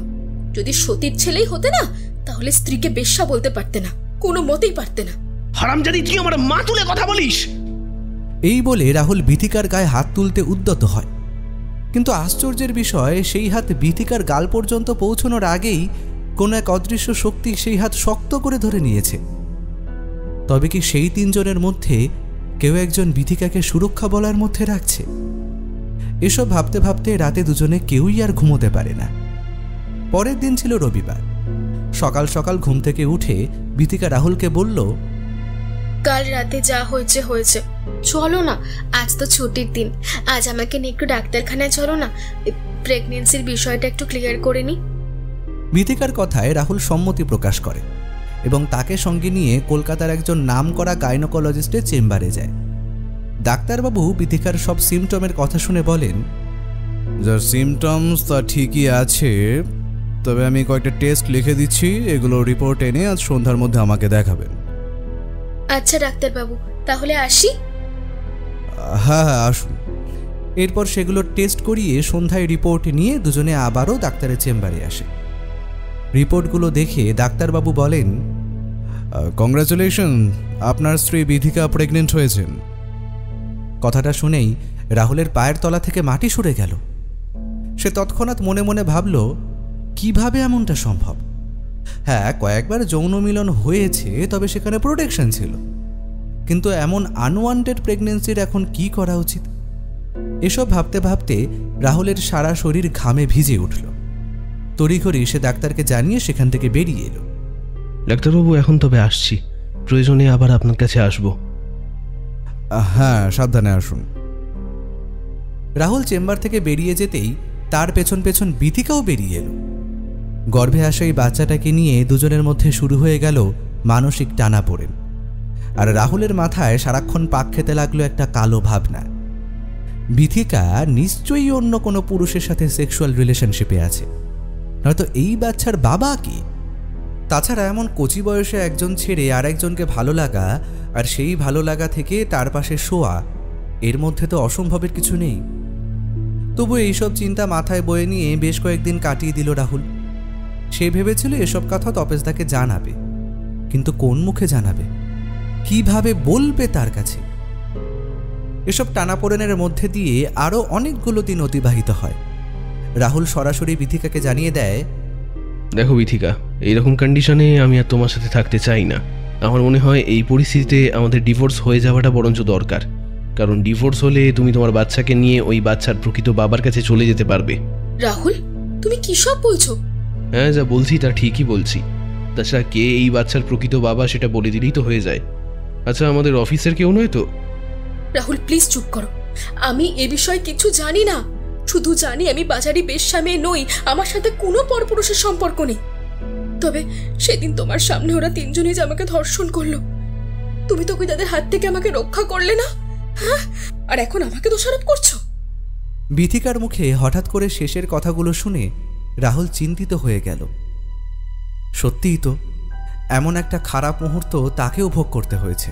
যদি সতীর ছেলেই হতে না, তাহলে স্ত্রীকে বেশ্যা বলতে পারতে না, কোনো মতেই পারতে না। হারামজাদি, তুই আমার মা তুলে কথা বলিস। এই বলে রাহুল বিথিকার গায়ে হাত তুলতে উদ্যত হয়, কিন্তু আশ্চর্যের বিষয়, সেই হাত বিথিকার গাল পর্যন্ত পৌঁছানোর আগেই কোনো এক অদৃশ্য শক্তি সেই হাত শক্ত করে ধরে নিয়েছে। তবে কি সেই 3 জনের মধ্যে কেউ একজন বিথিকাকে সুরক্ষা বলার মধ্যে রাখছে? এসব ভাবতে ভাবতে রাতে দুজনে কেউই আর ঘুমোতে পারে না। পরের দিন ছিল রবিবার। সকাল সকাল ঘুম থেকে উঠে বিথিকা রাহুলকে বলল, কাল রাতে যা হয়েছে হয়েছে, চলো না, আজ তো ছুটির দিন। আজ আমাকে নিয়ে একটু ডাক্তারখানায় চলো না, প্রেগনেন্সির বিষয়টা একটু ক্লিয়ার করে নি। বিথিকার কথায় রাহুল সম্মতি প্রকাশ করে এবং তাকে সঙ্গে নিয়ে কলকাতার একজন নামকরা গাইনোকোলজিস্টের চেম্বারে যায়। ডাক্তারবাবু বিথিকার সব সিমটমের কথা শুনে বলেন, যার সিমটমস তা ঠিকই আছে, তবে আমি কয়েকটা টেস্ট লিখে দিচ্ছি, এগুলো রিপোর্ট এনে আজ সন্ধ্যার মধ্যে আমাকে দেখাবেন। আচ্ছা ডাক্তারবাবু, তাহলে আসি। হ্যাঁ হ্যাঁ, আসুন। এরপর সেগুলো টেস্ট করিয়ে সন্ধ্যায় রিপোর্ট নিয়ে দুজনে আবারও ডাক্তারের চেম্বারে আসে। রিপোর্টগুলো দেখে ডাক্তারবাবু বলেন, কংগ্রাচুলেশন, আপনার স্ত্রী বিথিকা প্রেগনেন্ট হয়েছেন। কথাটা শুনেই রাহুলের পায়ের তলা থেকে মাটি সরে গেল। সে তৎক্ষণাৎ মনে মনে ভাবল, কিভাবে এমনটা সম্ভব? হ্যাঁ, কয়েকবার যৌন মিলন হয়েছে, তবে সেখানে প্রোটেকশন ছিল, কিন্তু এমন আনওয়ান্টেড প্রেগনেন্সির এখন কি করা উচিত? এসব ভাবতে ভাবতে রাহুলের সারা শরীর ঘামে ভিজে উঠল। তড়িঘড়ি সে ডাক্তারকে জানিয়ে সেখান থেকে বেরিয়ে এলো। ডাক্তারবাবু, এখন তবে আসছি, প্রয়োজনে আবার আপনার কাছে আসব। হ্যাঁ, সাবধানে আসুন। রাহুল চেম্বার থেকে বেরিয়ে যেতেই তার পেছন পেছন বিথিকাও বেরিয়ে এলো। গর্ভে আসা এই বাচ্চাটাকে নিয়ে দুজনের মধ্যে শুরু হয়ে গেল মানসিক টানাপোড়েন। আর রাহুলের মাথায় সারাক্ষণ পাক খেতে লাগলো একটা কালো ভাবনা। বিথিকা নিশ্চয়ই অন্য কোনো পুরুষের সাথে সেক্সুয়াল রিলেশনশিপে আছে, নয়তো এই বাচ্চার বাবা কি? তাছাড়া এমন কচি বয়সে একজন ছেড়ে আর একজনকে ভালো লাগা, আর সেই ভালো লাগা থেকে তার পাশে শোয়া, এর মধ্যে তো অসম্ভবের কিছু নেই। তবু এইসব চিন্তা মাথায় বয়ে নিয়ে বেশ কয়েকদিন কাটিয়ে দিল রাহুল। সে ভেবেছিল এসব কথা তপেশদাকে জানাবে, কিন্তু কোন মুখে জানাবে, কিভাবে বলবে তার কাছে? এসব টানাপোড়েনের মধ্যে দিয়ে আরও অনেকগুলো দিন অতিবাহিত হয়। রাহুল সরাসরি বিথিকাকে জানিয়ে দেয়, দেখো বিথিকা, এইরকম কন্ডিশনে আমি আর তোমার সাথে থাকতে চাই না। আমার মনে হয় এই পরিস্থিতিতে আমাদের ডিভোর্স হয়ে যাওয়াটা বরঞ্চ দরকার, কারণ ডিভোর্স হলে তুমি তোমার বাচ্চাকে নিয়ে ওই বাচ্চার প্রকৃত বাবার কাছে চলে যেতে পারবে। রাহুল, তুমি কি সব বলছো? হ্যাঁ, যা বলছি তা ঠিকই বলছি। তাছাড়া কে এই বাচ্চার প্রকৃত বাবা সেটা বলে দিলেই তো হয়ে যায়। আচ্ছা, আমাদের অফিসের কেউ নয় তো? রাহুল প্লিজ চুপ করো। আমি এ বিষয়ে কিছু জানি না, শুধু জানি আমি বাজারি বেশ্যা মেয়ে নই, আমার সাথে কোনো পরপুরুষের সম্পর্ক নেই। তবে সেদিন তোমার সামনে ওরা তিনজনই যে আমাকে ধর্ষণ করলো, তুমি তো তাদের হাত থেকে আমাকে রক্ষা করলে না, হ্যাঁ? আর এখন আমাকে দোষারোপ করছো। বিথিকার মুখে হঠাৎ করে শেষের কথাগুলো শুনে রাহুল চিন্তিত হয়ে গেল। সত্যিই তো, এমন একটা খারাপ মুহূর্ত তাকেও ভোগ করতে হয়েছে।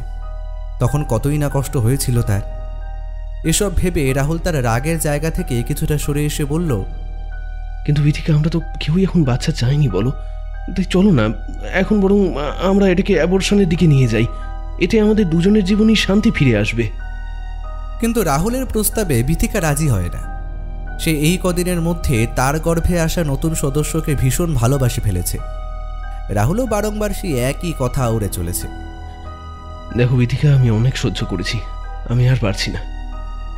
তখন কতই না কষ্ট হয়েছিল তার। এসব ভেবে রাহুল তার রাগের জায়গা থেকে কিছুটা সরে এসে বলল, কিন্তু বিথিকা, আমরা তো কেউই এখন বাচ্চা চাইনি, বলো? তাই চলো না, এখন বরং আমরা এটাকে অ্যাবর্শনের দিকে নিয়ে যাই। এতে আমাদের দুজনের জীবনেই শান্তি ফিরে আসবে। কিন্তু রাহুলের প্রস্তাবে বিথিকা রাজি হয় না। সে এই কদিনের মধ্যে তার গর্ভে আসা নতুন সদস্যকে ভীষণ ভালোবাসে ফেলেছে। রাহুলও বারংবার সেই একই কথা উড়ে চলেছে। দেখো বিথিকা, আমি অনেক সহ্য করেছি, আমি আর পারছি না।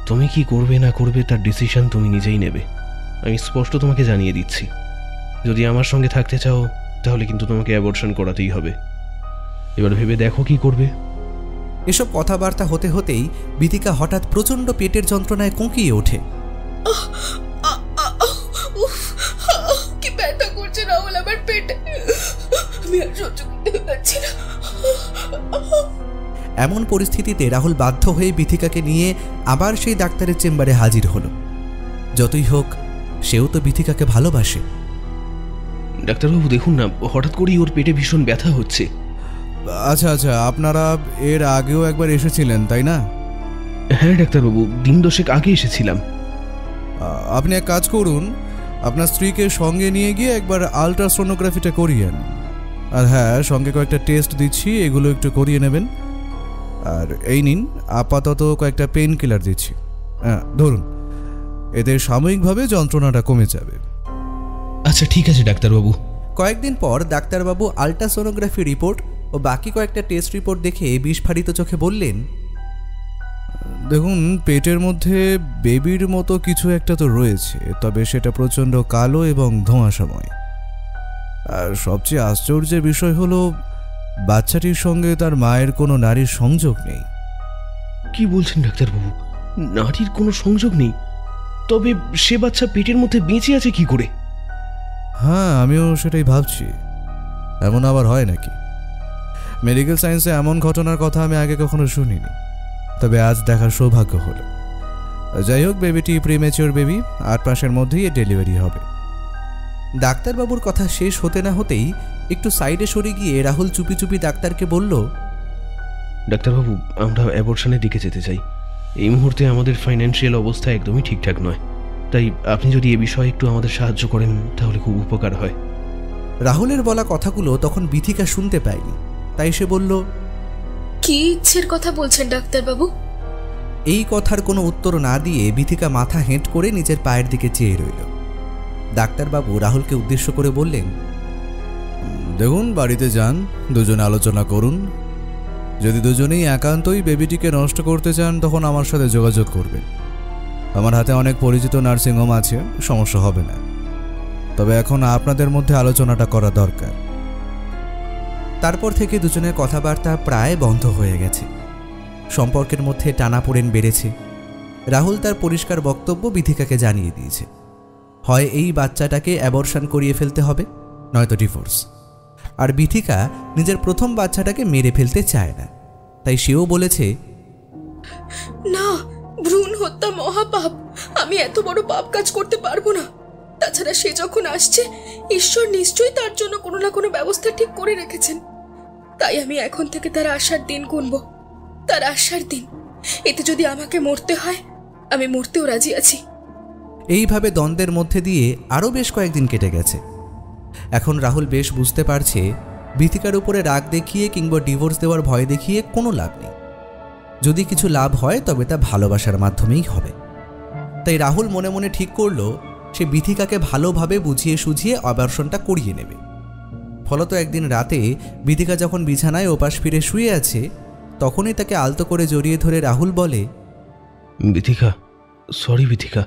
তুমি কি করবে না করবে তার ডিসিশন তুমি নিজেই নেবে। আমি স্পষ্ট তোমাকে জানিয়ে দিচ্ছি, যদি আমার সঙ্গে থাকতে চাও তাহলে কিন্তু তোমাকে অ্যাবর্শন করাতেই হবে। এবার ভেবে দেখো কি করবে। এসব কথাবার্তা হতে হতেই বিথিকা হঠাৎ প্রচণ্ড পেটের যন্ত্রণায় কুঁকিয়ে ওঠে। কি ব্যথা করছে রাহুল আমার পেটে, আমি আর সহ্য করতে পারছি না। এমন পরিস্থিতিতে রাহুল বাধ্য হয়ে বিথিকাকে নিয়ে আবার সেই ডাক্তারের চেম্বারে হাজির হলো। যতই হোক, সেও তো বিথিকাকে ভালোবাসে। ডাক্তারবাবু দেখুন না, হঠাৎ করেই ওর পেটে ভীষণ ব্যথা হচ্ছে। আচ্ছা আচ্ছা, আপনারা এর আগেও একবার এসেছিলেন তাই না? হ্যাঁ ডাক্তারবাবু, দিন দশেক আগে এসেছিলাম। আপনি এক কাজ করুন, আপনার স্ত্রীকে সঙ্গে নিয়ে গিয়ে একবার আলট্রাসোনোগ্রাফিটা করিয়েন। আর হ্যাঁ, সঙ্গে কয়েকটা টেস্ট দিচ্ছি, এগুলো একটু করিয়ে নেবেন। আর এই নিন, আপাতত কয়েকটা পেন কিলার দিচ্ছি। হ্যাঁ ধরুন, এতে সাময়িকভাবে যন্ত্রণাটা কমে যাবে। আচ্ছা ঠিক আছে ডাক্তারবাবু। কয়েকদিন পর ডাক্তারবাবু আলট্রাসোনোগ্রাফি রিপোর্ট ও বাকি কয়েকটা টেস্ট রিপোর্ট দেখে বিস্ফারিত চোখে বললেন, দেখুন, পেটের মধ্যে বেবির মতো কিছু একটা তো রয়েছে, তবে সেটা প্রচণ্ড কালো এবং ধোঁয়াশাময়। আর সবচেয়ে আশ্চর্যের বিষয় হলো, বাচ্চাটির সঙ্গে তার মায়ের কোনো নারীর সংযোগ নেই। কি বলছেন ডাক্তারবাবু? নারীর কোনো সংযোগ নেই? তবে সে বাচ্চা পেটের মধ্যে বেঁচে আছে কি করে? হ্যাঁ, আমিও সেটাই ভাবছি। এমন আবার হয় নাকি? মেডিকেল সায়েন্সে এমন ঘটনার কথা আমি আগে কখনো শুনিনি, তবে আজ দেখার সৌভাগ্য হলো। যাই হোক, বেবিটি প্রিম্যাচিওর বেবি, 8 মাসের মধ্যেই ডেলিভারি হবে। ডাক্তারবাবুর কথা শেষ হতে না হতেই একটু সাইডে সরে গিয়ে রাহুল চুপি চুপি ডাক্তারকে বলল, ডাক্তারবাবু, আমরা অ্যাবর্শনের দিকে যেতে চাই। এই মুহূর্তে আমাদের ফাইন্যান্সিয়াল অবস্থা একদমই ঠিকঠাক নয়, তাই আপনি যদি এ বিষয়ে একটু আমাদের সাহায্য করেন তাহলে খুব উপকার হয়। রাহুলের বলা কথাগুলো তখন বিথিকা শুনতে পায়নি, তাই সে বলল, কি ইচ্ছের কথা বলছেন ডাক্তারবাবু? এই কথার কোনো উত্তর না দিয়ে বিথিকা মাথা হেঁট করে নিজের পায়ের দিকে চেয়ে রইল। ডাক্তারবাবু রাহুলকে উদ্দেশ্য করে বললেন, দেখুন, বাড়িতে যান, দুজনে আলোচনা করুন। যদি দুজনেই একান্তই বেবিটিকে নষ্ট করতে চান তখন আমার সাথে যোগাযোগ করবেন। আমার হাতে অনেক পরিচিত নার্সিংহোম আছে, সমস্যা হবে না। তবে এখন আপনাদের মধ্যে আলোচনাটা করা দরকার। তারপর থেকে দুজনের কথাবার্তা প্রায় বন্ধ হয়ে গেছে। সম্পর্কের মধ্যে টানাপোড়েন বেড়েছে। রাহুল তার পরিষ্কার বক্তব্য বিথিকাকে জানিয়ে দিয়েছে। হয় এই বাচ্চাটাকে অ্যাবর্শন করিয়ে ফেলতে হবে, নয়তো ডিভোর্স। আর বিথিকা নিজের প্রথম বাচ্চাটাকে মেরে ফেলতে চায় না, তাই সেও বলেছে, না, ভ্রূণ হত্যা মহাপাপ, আমি এত বড় পাপ কাজ করতে পারবো না। তাছাড়া সে যখন আসছে, ঈশ্বর নিশ্চয়ই তার জন্য কোনো না কোনো ব্যবস্থা ঠিক করে রেখেছেন। তাই আমি এখন থেকে তার আসার দিন গুনব, তার আসার দিন। এতে যদি আমাকে মরতে হয়, আমি মরতেও রাজি আছি। এইভাবে দ্বন্দ্বের মধ্যে দিয়ে আরও বেশ কয়েকদিন কেটে গেছে। এখন রাহুল বেশ বুঝতে পারছে বিথিকার উপরে রাগ দেখিয়ে কিংবা ডিভোর্স দেওয়ার ভয় দেখিয়ে কোনো লাভ নেই। যদি কিছু লাভ হয় তবে তা ভালোবাসার মাধ্যমেই হবে। তাই রাহুল মনে মনে ঠিক করল সে বিথিকাকে ভালোভাবে বুঝিয়ে সুঝিয়ে অ্যাবর্শনটা করিয়ে নেবে। ফলত একদিন রাতে বিথিকা যখন বিছানায় ওপাশ ফিরে শুয়ে আছে, তখনই তাকে আলতো করে জড়িয়ে ধরে রাহুল বলে, বিথিকা, সরি বিথিকা,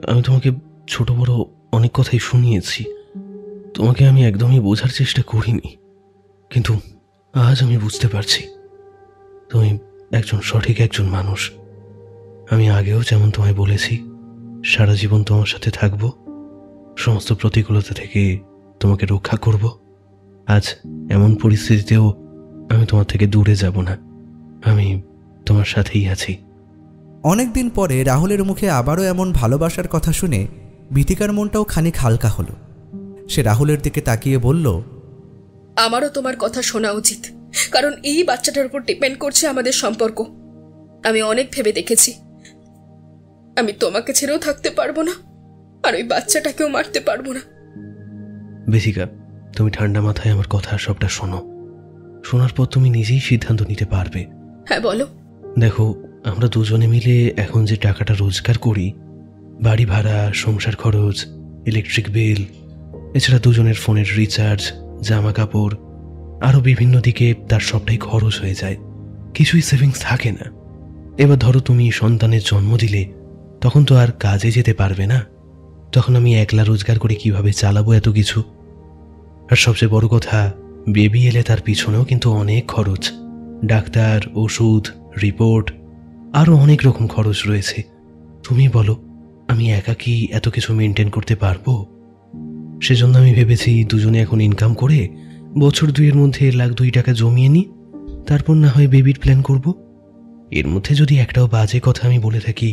আমি তোমাকে ছোট বড় অনেক কথাই শুনিয়েছি। তোমাকে আমি একদমই বোঝার চেষ্টা করিনি, কিন্তু আজ আমি বুঝতে পারছি তুমি সঠিক একজন মানুষ। আমি আগেও যেমন তোমায় বলেছি সারা জীবন তোমার সাথে থাকব, সমস্ত প্রতিকূলতা থেকে তোমাকে রক্ষা করব। আজ এমন পরিস্থিতিতেও আমি তোমার থেকে দূরে যাব না, আমি তোমার সাথেই আছি। অনেকদিন পরে রাহুলের মুখে আবারও এমন ভালোবাসার কথা শুনে বিথিকার মনটাও খানিক হালকা হলো। সে রাহুলের দিকে তাকিয়ে বলল, আমারও তোমার কথা শোনা উচিত, কারণ এই বাচ্চাটার উপর ডিপেন্ড করছে আমাদের সম্পর্ক। আমি অনেক ভেবে দেখেছি, আমি তোমাকে ছেড়েও থাকতে পারবো না, আর ওই বাচ্চাটাকেও মারতে পারবো না। বিথিকা, তুমি ঠান্ডা মাথায় আমার কথা সবটা শোনো। শোনার পর তুমি নিজেই সিদ্ধান্ত নিতে পারবে। হ্যাঁ, বলো। দেখো, আমরা দুজনে মিলে এখন যে টাকাটা রোজগার করি, বাড়ি ভাড়া, সংসার খরচ, ইলেকট্রিক বিল, এছাড়া দুজনের ফোনের রিচার্জ, জামা কাপড়, আরও বিভিন্ন দিকে তার সবটাই খরচ হয়ে যায়, কিছুই সেভিংস থাকে না। এবার ধরো তুমি সন্তানের জন্ম দিলে, তখন তো আর কাজে যেতে পারবে না, তখন আমি একলা রোজগার করে কিভাবে চালাবো এত কিছু? আর সবচেয়ে বড় কথা, বেবি এলে তার পিছনেও কিন্তু অনেক খরচ, ডাক্তার, ওষুধ, রিপোর্ট, আরও অনেক রকম খরচ রয়েছে। তুমি বলো, আমি একা কি এত কিছু মেনটেন করতে পারবো? সেজন্য আমি ভেবেছি দুজনে এখন ইনকাম করে বছর 2 মধ্যে 1,02,000 টাকা জমিয়ে নিই, তারপর না হয় বেবির প্ল্যান করব। এর মধ্যে যদি একটাও বাজে কথা আমি বলে থাকি,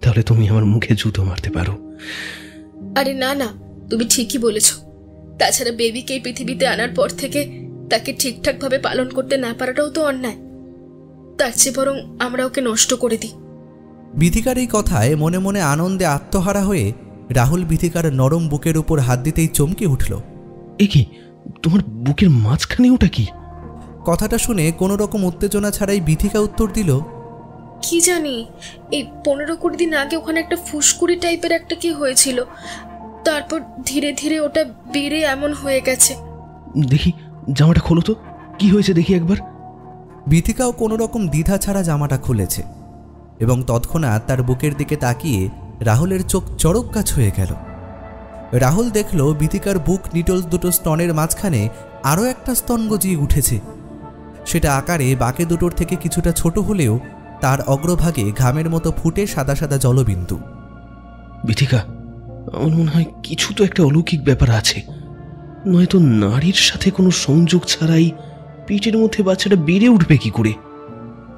তাহলে তুমি আমার মুখে জুতো মারতে পারো। আরে না না, তুমি ঠিকই বলেছ। তাছাড়া বেবিকে এই পৃথিবীতে আনার পর থেকে তাকে ঠিকঠাক ভাবে পালন করতে না পারাটাও তো অন্যায়। তার চেয়ে বরং আমরা ওকে নষ্ট করে দিই। বিথিকার এই কথায় মনে মনে আনন্দে আত্মহারা হয়ে রাহুল বিথিকার নরম বুকের উপর হাত দিতেই চমকে উঠল। এ কি, তোমার বুকের মাঝখানে ওটা কি? কথাটা শুনে কোনো রকম উত্তেজনা ছাড়াই বিথিকা উত্তর দিল, কি জানি, এই 15-20 দিন আগে ওখানে একটা ফুসকুড়ি টাইপের একটা কি হয়েছিল, তারপর ধীরে ধীরে ওটা বেড়ে এমন হয়ে গেছে। দেখি জামাটা খোলো তো, কি হয়েছে দেখি একবার। বিথিকাও কোনো রকম দ্বিধা ছাড়া জামাটা খুলেছে এবং তৎক্ষণাৎ তার বুকের দিকে তাকিয়ে রাহুলের চোখ চড়ক গাছ হয়ে গেল। রাহুল দেখল বিথিকার বুক নিটলস দুটো স্তনের মাঝখানে আরও একটা স্তন গজিয়ে উঠেছে। সেটা আকারে বাকি দুটোর থেকে কিছুটা ছোট হলেও তার অগ্রভাগে ঘামের মতো ফুটে সাদা সাদা জলবিন্দু। বিথিকা, আমার মনে হয় কিছু তো একটা অলৌকিক ব্যাপার আছে, নয়তো নারীর সাথে কোনো সংযোগ ছাড়াই পেটের মধ্যে বাচ্চাটা বেড়ে উঠবে কি করে?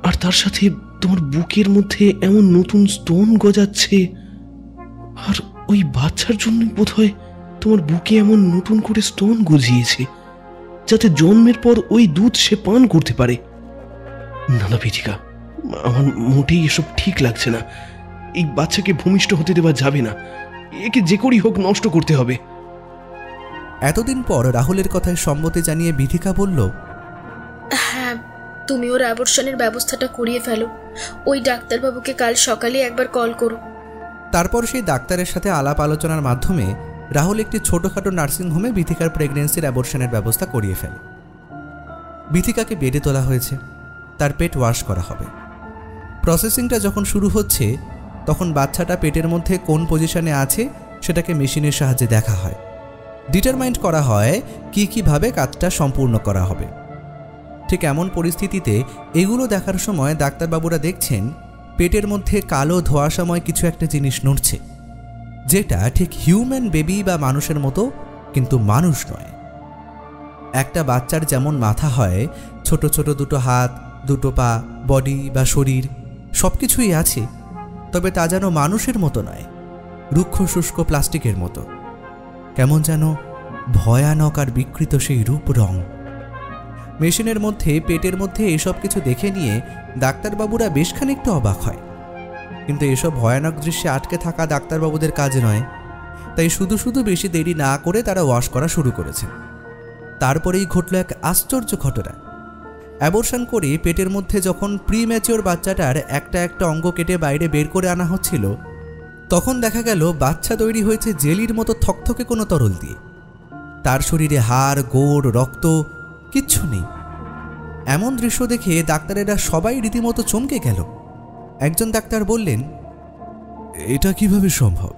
আর তার সাথে তোমার বুকের মধ্যে এমন নতুন স্তন গজাচ্ছে, আর ওই বাচ্চার জন্য বোধহয় তোমার বুকে এমন নতুন করে স্তন গজিয়েছে, যাতে জন্মের পর ওই দুধ সে পান করতে পারে। না না বিথিকা, আমার মোটেই এসব ঠিক লাগছে না। এই বাচ্চাকে ভূমিষ্ঠ হতে দেওয়া যাবে না, একে যে করেই হোক নষ্ট করতে হবে। এতদিন পর রাহুলের কথায় সম্মতি জানিয়ে বিথিকা বলল, হ্যাঁ, তুমি ওর অ্যাবর্শনের ব্যবস্থাটা করিয়ে ফেলো। ওই ডাক্তারবাবুকে কাল সকালে একবার কল করো। তারপর সেই ডাক্তারের সাথে আলাপ আলোচনার মাধ্যমে রাহুল একটি ছোটোখাটো নার্সিংহোমে বিথিকার প্রেগনেন্সির অ্যাবর্শনের ব্যবস্থা করিয়ে ফেলে। বিথিকাকে বেডে তোলা হয়েছে, তার পেট ওয়াশ করা হবে। প্রসেসিংটা যখন শুরু হচ্ছে, তখন বাচ্চাটা পেটের মধ্যে কোন পজিশনে আছে সেটাকে মেশিনের সাহায্যে দেখা হয়, ডিটারমাইন্ড করা হয় কীভাবে কাজটা সম্পূর্ণ করা হবে। ঠিক এমন পরিস্থিতিতে এগুলো দেখার সময় ডাক্তারবাবুরা দেখছেন পেটের মধ্যে কালো ধোঁয়াশাময় কিছু একটা জিনিস নড়ছে। যেটা ঠিক হিউম্যান বেবি বা মানুষের মতো, কিন্তু মানুষ নয়। একটা বাচ্চার যেমন মাথা হয়, ছোট ছোট দুটো হাত, দুটো পা, বডি বা শরীর সব কিছুই আছে, তবে তা যেন মানুষের মতো নয়, রুক্ষ শুষ্ক প্লাস্টিকের মতো। কেমন যেন ভয়ানক আর বিকৃত সেই রূপ রং। মেশিনের মধ্যে, পেটের মধ্যে এসব কিছু দেখে নিয়ে ডাক্তারবাবুরা বেশ খানিকটা অবাক হয়। কিন্তু এসব ভয়ানক দৃশ্যে আটকে থাকা ডাক্তারবাবুদের কাজ নয়, তাই শুধু শুধু বেশি দেরি না করে তারা ওয়াশ করা শুরু করেছেন। তারপরেই ঘটল এক আশ্চর্য ঘটনা। অ্যাবর্শন করে পেটের মধ্যে যখন প্রিম্যাচিওর বাচ্চাটার একটা একটা অঙ্গ কেটে বাইরে বের করে আনা হচ্ছিল, তখন দেখা গেল বাচ্চা তৈরি হয়েছে জেলির মতো থকথকে কোনো তরল দিয়ে। তার শরীরে হাড়, গোড়, রক্ত কিচ্ছু নেই। এমন দৃশ্য দেখে ডাক্তারেরা সবাই রীতিমতো চমকে গেল। একজন ডাক্তার বললেন, এটা কিভাবে সম্ভব?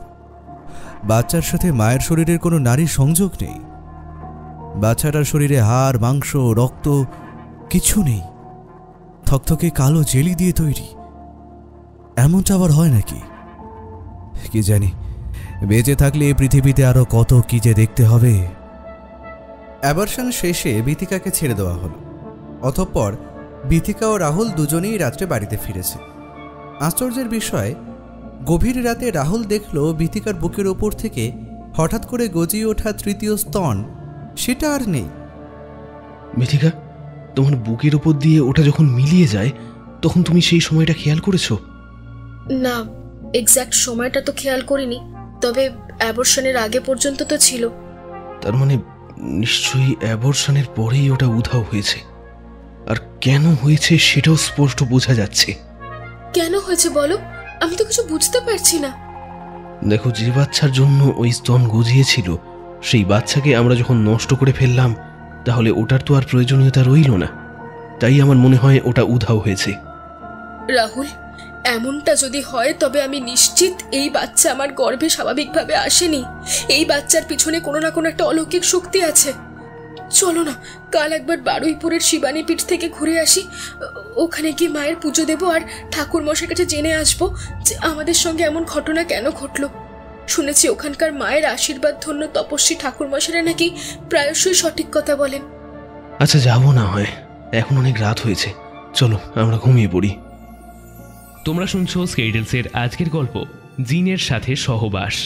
বাচ্চার সাথে মায়ের শরীরের কোনো নারীর সংযোগ নেই। বাচ্চাটার শরীরে হাড়, মাংস, রক্ত কিছু নেই, থকথকে কালো জেলি দিয়ে তৈরি। এমনটা আবার হয় নাকি? কি জানি, বেঁচে থাকলে এই পৃথিবীতে আরো কত কি যে দেখতে হবে। অ্যাবর্শন শেষে বিথিকাকে ছেড়ে দেওয়া হলো। অতঃপর বিথিকা ও রাহুল দুজনেই রাত্রে বাড়িতে ফিরেছে। আশ্চর্যের বিষয়, গভীর রাতে রাহুল দেখল বিথিকার বুকের ওপর থেকে হঠাৎ করে গজিয়ে ওঠা তৃতীয় স্তন সেটা আর নেই। বিথিকা, তোমার বুকের ওপর দিয়ে ওটা যখন মিলিয়ে যায়, তখন তুমি সেই সময়টা খেয়াল করেছো? না, এক্স্যাক্ট সময়টা তো খেয়াল করিনি, তবে অ্যাবর্শনের আগে পর্যন্ত তো ছিল। তার মানে নিশ্চয়ই অ্যাবর্শনের পরেই ওটা উধাও হয়েছে। আর কেন হয়েছে সেটাও স্পষ্ট বোঝা যাচ্ছে। কেন হয়েছে বলো? আমি তো কিছু বুঝতে পারছি না। দেখো, যে বাচ্চার জন্য ওই স্তন গজিয়েছিল, সেই বাচ্চাকে আমরা যখন নষ্ট করে ফেললাম, তাহলে ওটার তো আর প্রয়োজনীয়তা রইল না। তাই আমার মনে হয় ওটা উধাও হয়েছে। রাহুল, এমনটা যদি হয় তবে আমি নিশ্চিত এই বাচ্চা আমার গর্ভে স্বাভাবিকভাবে আসেনি। এই বাচ্চার পিছনে কোনো না কোনো একটা অলৌকিক শক্তি আছে। চলো না, কাল একবার বারুইপুরের শিবানীপীঠ থেকে ঘুরে আসি। ওখানে গিয়ে মায়ের পুজো দেবো আর ঠাকুর মশাইয়ের কাছে জেনে আসবো যে আমাদের সঙ্গে এমন ঘটনা কেন ঘটলো। শুনেছি ওখানকার মায়ের আশীর্বাদ ধন্য তপস্বী ঠাকুর মশাইরা নাকি প্রায়শই সঠিক কথা বলেন। আচ্ছা, যাবো না হয়, এখন অনেক রাত হয়েছে। চলো আমরা ঘুমিয়ে পড়ি। তোমরা শুনছো স্কেইডেলসের আজকের গল্প, জিনের সাথে সহবাস।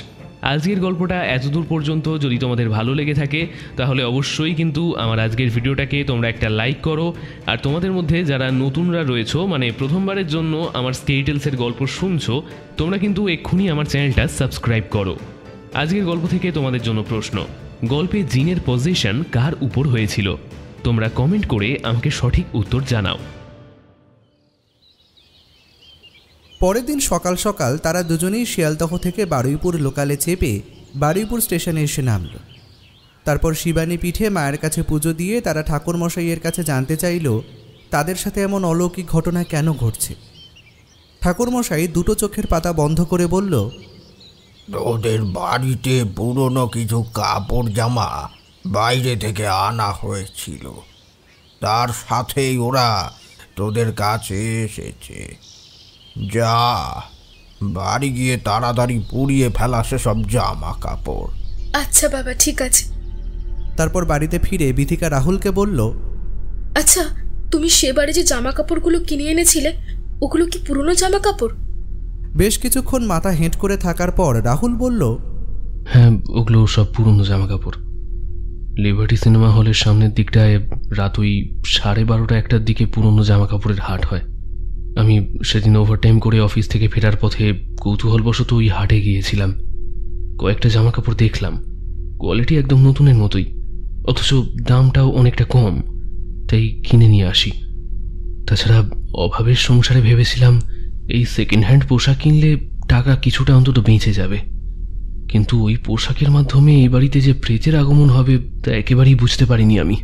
আজকের গল্পটা এতদূর পর্যন্ত যদি তোমাদের ভালো লেগে থাকে, তাহলে অবশ্যই কিন্তু আমার আজকের ভিডিওটাকে তোমরা একটা লাইক করো। আর তোমাদের মধ্যে যারা নতুনরা রয়েছো, মানে প্রথমবারের জন্য আমার স্কেইডেলসের গল্প শুনছো, তোমরা কিন্তু এক্ষুনি আমার চ্যানেলটা সাবস্ক্রাইব করো। আজকের গল্প থেকে তোমাদের জন্য প্রশ্ন, গল্পে জিনের পজিশন কার উপর হয়েছিল? তোমরা কমেন্ট করে আমাকে সঠিক উত্তর জানাও। পরের দিন সকাল সকাল তারা দুজনেই শিয়ালদহ থেকে বারুইপুর লোকালে চেপে বারুইপুর স্টেশনে এসে নামল। তারপর শিবানী পীঠে মায়ের কাছে পুজো দিয়ে তারা ঠাকুরমশাইয়ের কাছে জানতে চাইল তাদের সাথে এমন অলৌকিক ঘটনা কেন ঘটছে। ঠাকুরমশাই দুটো চোখের পাতা বন্ধ করে বলল, ওদের বাড়িতে পুরনো কিছু কাপড় জামা বাইরে থেকে আনা হয়েছিল, তার সাথেই ওরা তোদের কাছে এসেছে। যা, বাড়ি গিয়ে তাড়াতাড়ি পুড়িয়ে ফেলা সেসব জামা কাপড়। আচ্ছা বাবা, ঠিক আছে। তারপর বাড়িতে ফিরে বিথিকা রাহুলকে বলল, আচ্ছা, তুমি সেবারে যে জামা কাপড়গুলো কিনে এনেছিলে, ওগুলো কি পুরনো জামা কাপড়? বেশ কিছুক্ষণ মাথা হেঁট করে থাকার পর রাহুল বলল, হ্যাঁ, ওগুলো সব পুরনো জামা কাপড়। লিবার্টি সিনেমা হলের সামনের দিকটায় রাত ওই 12:30-1টার দিকে পুরনো জামা কাপড়ের হাট হয়। আমি সেদিন ওভারটাইম করে অফিস থেকে ফেরার পথে কৌতূহলবশত ওই হাটে গিয়েছিলাম। কয়েকটা জামা কাপড় দেখলাম, কোয়ালিটি একদম নতুনের মতোই, অথচ দামটাও অনেকটা কম, তাই কিনে নিয়ে আসি। তাছাড়া অভাবের সংসারে ভেবেছিলাম এই সেকেন্ড হ্যান্ড পোশাক কিনলে টাকা কিছুটা অন্তত বেঁচে যাবে, কিন্তু ওই পোশাকের মাধ্যমে এই বাড়িতে যে প্রেতের আগমন হবে তা একেবারেই বুঝতে পারিনি আমি।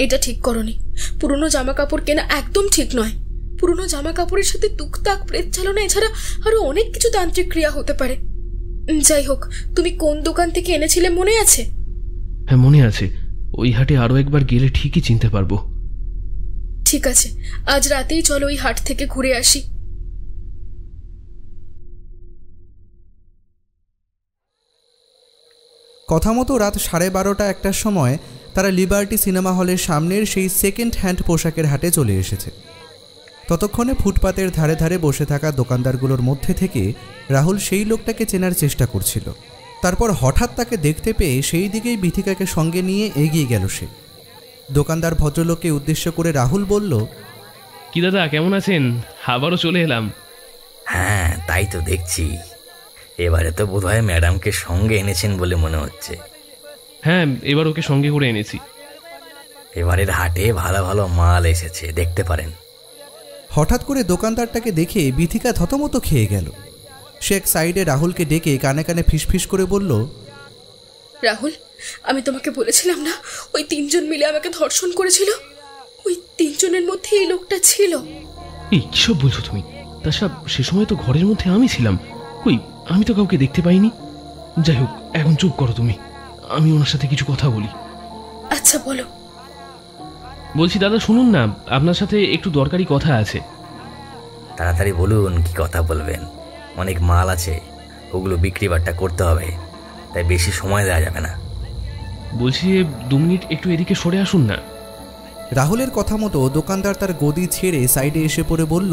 এটা ঠিক করনি। পুরনো জামা কাপড় কেনা একদম ঠিক নয়। পুরনো জামা কাপড়ের সাথে টুকটাক প্রেত চালনা এছাড়া আরো অনেক কিছু তান্ত্রিক ক্রিয়া হতে পারে। যাই হোক, তুমি কোন দোকান থেকে এনেছিলে মনে আছে? হ্যাঁ, মনে আছে। ওই হাটে আরো একবার গেলে ঠিকই চিনতে পারবো। ঠিক আছে, আজ রাতেই চলো ওই হাট থেকে ঘুরে আসি। কথা মতো রাত 12:30-1টার সময় তারা লিবার্টি সিনেমা হলের সামনের সেই সেকেন্ড হ্যান্ড পোশাকের হাটে চলে এসেছে। ততক্ষণে ফুটপাতের ধারে ধারে বসে থাকা দোকানদারগুলোর মধ্যে থেকে রাহুল সেই লোকটাকে চেনার চেষ্টা করছিল। তারপর হঠাৎ তাকে দেখতে পেয়ে সেই দিকেই বিথিকাকে সঙ্গে নিয়ে এগিয়ে গেল সে। দোকানদার ভদ্রলোককে উদ্দেশ্য করে রাহুল বলল, কি দাদা, কেমন আছেন? আবারও চলে এলাম। হ্যাঁ, তাই তো দেখছি। এবারে তো বোধহয় ম্যাডামকে সঙ্গে এনেছেন বলে মনে হচ্ছে। হ্যাঁ, এবার ওকে সঙ্গে করে এনেছি। এবারের হাটে ভালো ভালো মাল এসেছে, দেখতে পারেন। হঠাৎ করে দোকানদারটাকে দেখে বিথিকা থতমত খেয়ে গেল। সে এক সাইডে রাহুলকে ডেকে কানে কানে ফিসফিস করে বলল, রাহুল, আমি তোমাকে বলেছিলাম না ওই 3 জন মিলে আমাকে ধর্ষণ করেছিল? ওই 3 জনের মধ্যে এই লোকটা ছিল। এই কিসব বলছো তুমি? তাছাড়া সে সময় তো ঘরের মধ্যে আমি ছিলাম। কই, আমি তো কাউকে দেখতে পাইনি। যাই হোক, এখন চুপ করো তুমি, আমি ওনার সাথে কিছু কথা বলি। আচ্ছা, বলো। বলছি দাদা, শুনুন না, আপনার সাথে একটু দরকারি কথা আছে। তাড়াতাড়ি বলুন, কি কথা বলবেন? অনেক মাল আছে, ওগুলো বিক্রি বাট্টা করতে হবে, তাই বেশি সময় দেওয়া যাবে না। বলছি 2 মিনিট একটু এদিকে সরে আসুন না। রাহুলের কথা মতো দোকানদার তার গদি ছেড়ে সাইডে এসে পড়ে বলল,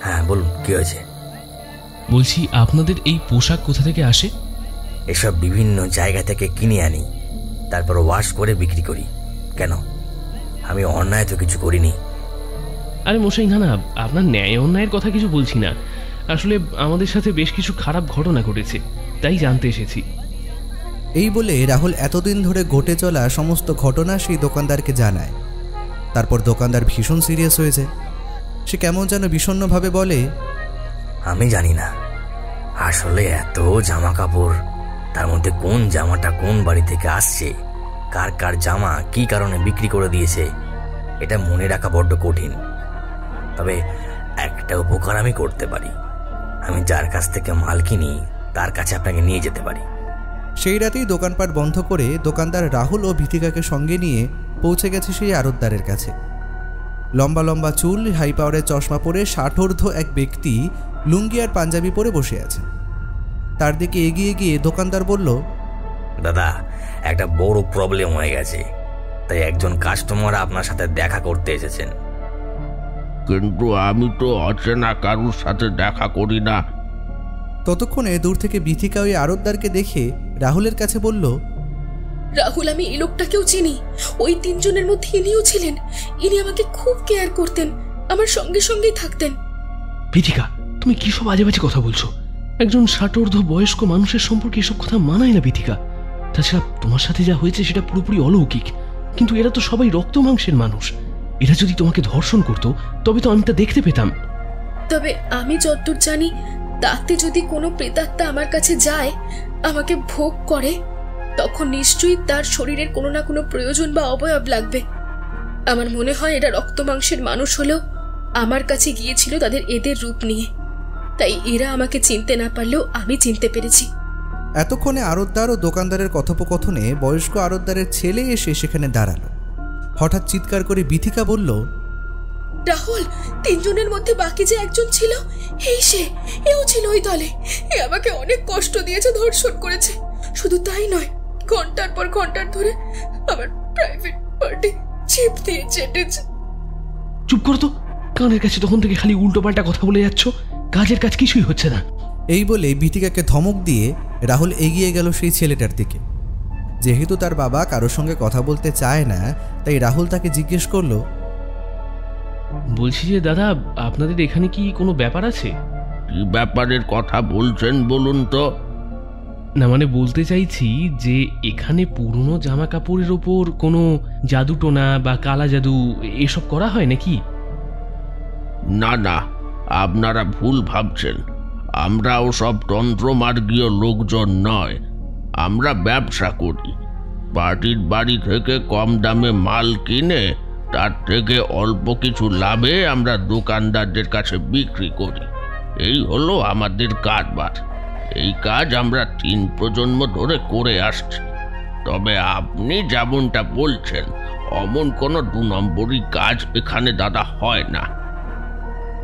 হ্যাঁ বলুন, কি হয়েছে? বলছি আপনাদের এই পোশাক কোথা থেকে আসে? এসব বিভিন্ন জায়গা থেকে কিনে আনি, তারপর ওয়াশ করে বিক্রি করি। কেন, আমি অন্যায় তো কিছু করিনি। আরে মশাই, না না, আপনার ন্যায় অন্যায়ের কথা কিছু বলছি না। আসলে আমাদের সাথে বেশ কিছু খারাপ ঘটনা ঘটেছে, তাই জানতে এসেছি। এই বলে রাহুল এতদিন ধরে ঘটে চলা সমস্ত ঘটনা সেই দোকানদারকে জানায়। তারপর দোকানদার ভীষণ সিরিয়াস হয়ে যায়। সে কেমন যেন বিষণ্ণভাবে বলে, আমি জানি না আসলে এত জামা কাপড়, তার মধ্যে কোন জামাটা কোন বাড়ি থেকে আসছে, কার কার জামা কি কারণে বিক্রি করে দিয়েছে, এটা মনে রাখা বড্ড কঠিন। তবে একটা উপকার আমি করতে পারি, আমি যার কাছ থেকে মাল কিনি তার কাছে আপনাকে নিয়ে যেতে পারি। সেই রাতেই দোকানপাট বন্ধ করে দোকানদার রাহুল ও ভীতিকাকে সঙ্গে নিয়ে পৌঁছে গেছে সেই আড়তদারের কাছে। লম্বা লম্বা চুল, হাই পাওয়ারের চশমা পরে ষাটোর্ধ্ব এক ব্যক্তি লুঙ্গি আর পাঞ্জাবি পরে বসে আছে। তার দিকে এগিয়ে গিয়ে দোকানদার বলল, দাদা, একটা বড় প্রবলেম হয়ে গেছে, তাই একজন কাস্টমার আপনার সাথে দেখা করতে এসেছেন। কিন্তু আমি তো অচেনা কারুর সাথে দেখা করি না। ততক্ষণে দূর থেকে বিথিকা ওই আড়তদারকে দেখে রাহুলের কাছে বলল, রাহুল, আমি এই লোকটাকেও চিনি। ওই 3 জনের মধ্যে ইনিও ছিলেন। ইনি আমাকে খুব কেয়ার করতেন, আমার সঙ্গে সঙ্গেই থাকতেন। বিথিকা, তুমি কি সব আজে বাজে কথা বলছো? একজন ষাটোর্ধ্ব বয়স্ক মানুষের সম্পর্কে এসব কথা মানায় না বিথিকা। তাছাড়া তোমার সাথে যা হয়েছে সেটা পুরোপুরি অলৌকিক। কিন্তু এরা তো সবাই রক্ত মাংসের মানুষ। এরা যদি তোমাকে ধর্ষণ করতো তবে তো আমি তা দেখতে পেতাম। তবে আমি যতদূর জানি, তাতে যদি কোনো প্রেতাত্মা আমার কাছে যায়, আমাকে ভোগ করে, তখন নিশ্চয়ই তার শরীরের কোনো না কোনো প্রয়োজন বা অবয়ব লাগবে। আমার মনে হয় এরা রক্ত মাংসের মানুষ হলেও আমার কাছে গিয়েছিল এদের রূপ নিয়ে। তাই এরা আমাকে চিনতে না পারলেও আমি চিনতে পেরেছি। এতক্ষণে আড়তদার ও দোকানদারের কথোপকথনে বয়স্ক আড়তদারের ছেলে এসে সেখানে দাঁড়ালো। হঠাৎ চিৎকার করে বিথিকা বলল, রাহুল, 3 জনের মধ্যে বাকি যে একজন ছিল, এই সে, এও ছিল ওই দলে। এ আমাকে অনেক কষ্ট দিয়েছে, ধর্ষণ করেছে। শুধু তাই নয়, ঘন্টার পর ঘন্টার ধরে আমার প্রাইভেট পার্টি চিপ দিয়ে চেটেছে। চুপ করো তো, কানের কাছে তখন থেকে খালি উল্টো পাল্টা কথা বলে যাচ্ছ, কাজের কাজ কিছুই হচ্ছে না। এই বলে বিথিকাকে ধমক দিয়ে রাহুল এগিয়ে গেল সেই ছেলেটার দিকে। যেহেতু তার বাবা কারোর সঙ্গে কথা বলতে চায় না, তাই রাহুল তাকে জিজ্ঞেস করল, বলছি যে দাদা, আপনাদের এখানে কি কোনো ব্যাপার আছে? কি ব্যাপারের কথা বলছেন বলুন তো? না মানে বলতে চাইছি যে এখানে পুরনো জামা কাপড়ের ওপর কোনো জাদুটোনা বা কালা জাদু এসব করা হয় নাকি? না না, আপনারা ভুল ভাবছেন। আমরাও সব তন্ত্রমার্গীয় লোকজন নয়, আমরা ব্যবসা করি। পার্টির বাড়ি থেকে কম দামে মাল কিনে তার থেকে অল্প কিছু লাভে আমরা দোকানদারদের কাছে বিক্রি করি। এই হলো আমাদের কারবার। এই কাজ আমরা 3 প্রজন্ম ধরে করে আসছি। তবে আপনি যেমনটা বলছেন, অমন কোনো 2 নম্বরই কাজ এখানে দাদা হয় না।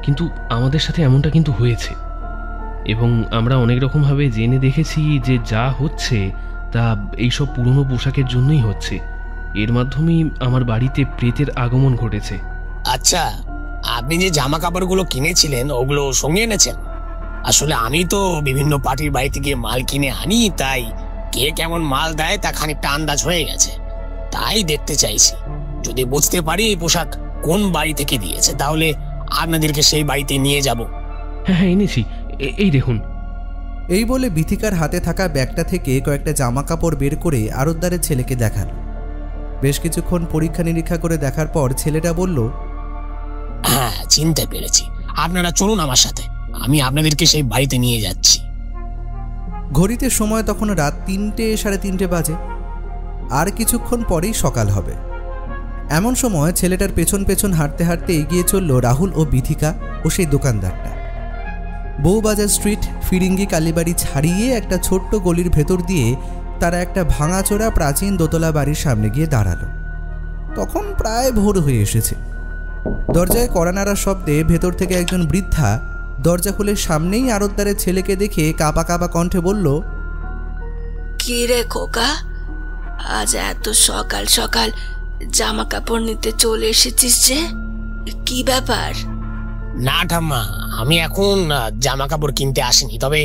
কিন্তু আমাদের সাথে এমনটা কিন্তু হয়েছে, এবং আমরা অনেক রকমভাবে জেনে দেখেছি যে যা হচ্ছে তা এইসব পুরনো পোশাকের জন্যই হচ্ছে। এর মাধ্যমেই আমার বাড়িতে প্রেতের আগমন ঘটেছে। আচ্ছা, আপনি যে জামা কাপড়গুলো কিনেছিলেন ওগুলো সঙ্গে এনেছেন? আসলে আমি তো বিভিন্ন পার্টির বাড়িতে গিয়ে মাল কিনে আনি, তাই কে কেমন মাল দেয় তা খানিকটা আন্দাজ হয়ে গেছে। তাই দেখতে চাইছি, যদি বুঝতে পারি এই পোশাক কোন বাড়ি থেকে দিয়েছে তাহলে আপনাদেরকে সেই বাড়িতে নিয়ে যাব। হ্যাঁ হ্যাঁ, এনেছি, এই দেখুন। এই বলে বিথিকার হাতে থাকা ব্যাগটা থেকে কয়েকটা জামা কাপড় বের করে আড়তদারের ছেলেকে দেখাল। বেশ কিছুক্ষণ পরীক্ষা নিরীক্ষা করে দেখার পর ছেলেটা বলল, হ্যাঁ চিনতে পেরেছি, আপনারা চলুন আমার সাথে, আমি আপনাদেরকে সেই বাড়িতে নিয়ে যাচ্ছি। ঘড়িতে সময় তখন রাত 3টে সাড়ে 3টে বাজে। আর কিছুক্ষণ পরেই সকাল হবে। এমন সময় ছেলেটার পেছন পেছন হাঁটতে হাঁটতে এগিয়ে চলল রাহুল ও বিথিকা ও সেই দোকানদারটা। বউবাজার স্ট্রিট ফিরিঙ্গি কালীবাড়ি ছাড়িয়ে একটা ছোট্ট গলির ভেতর দিয়ে তারা একটা ভাঙাচোরা প্রাচীন দোতলা বাড়ির সামনে গিয়ে দাঁড়ালো। তখন প্রায় ভোর হয়ে এসেছে। দরজায় কড়া নাড়ার শব্দে ভেতর থেকে একজন বৃদ্ধা দরজা খুলে সামনেই আড়তদারের ছেলেকে দেখে কাঁপা কাঁপা কণ্ঠে বলল, কি রে খোকা, আজ এত সকাল সকাল জামা কাপড় নিতে চলে এসেছিস যে? কি ব্যাপার? না ঠাম্মা, আমি এখন জামা কাপড় কিনতে আসিনি, তবে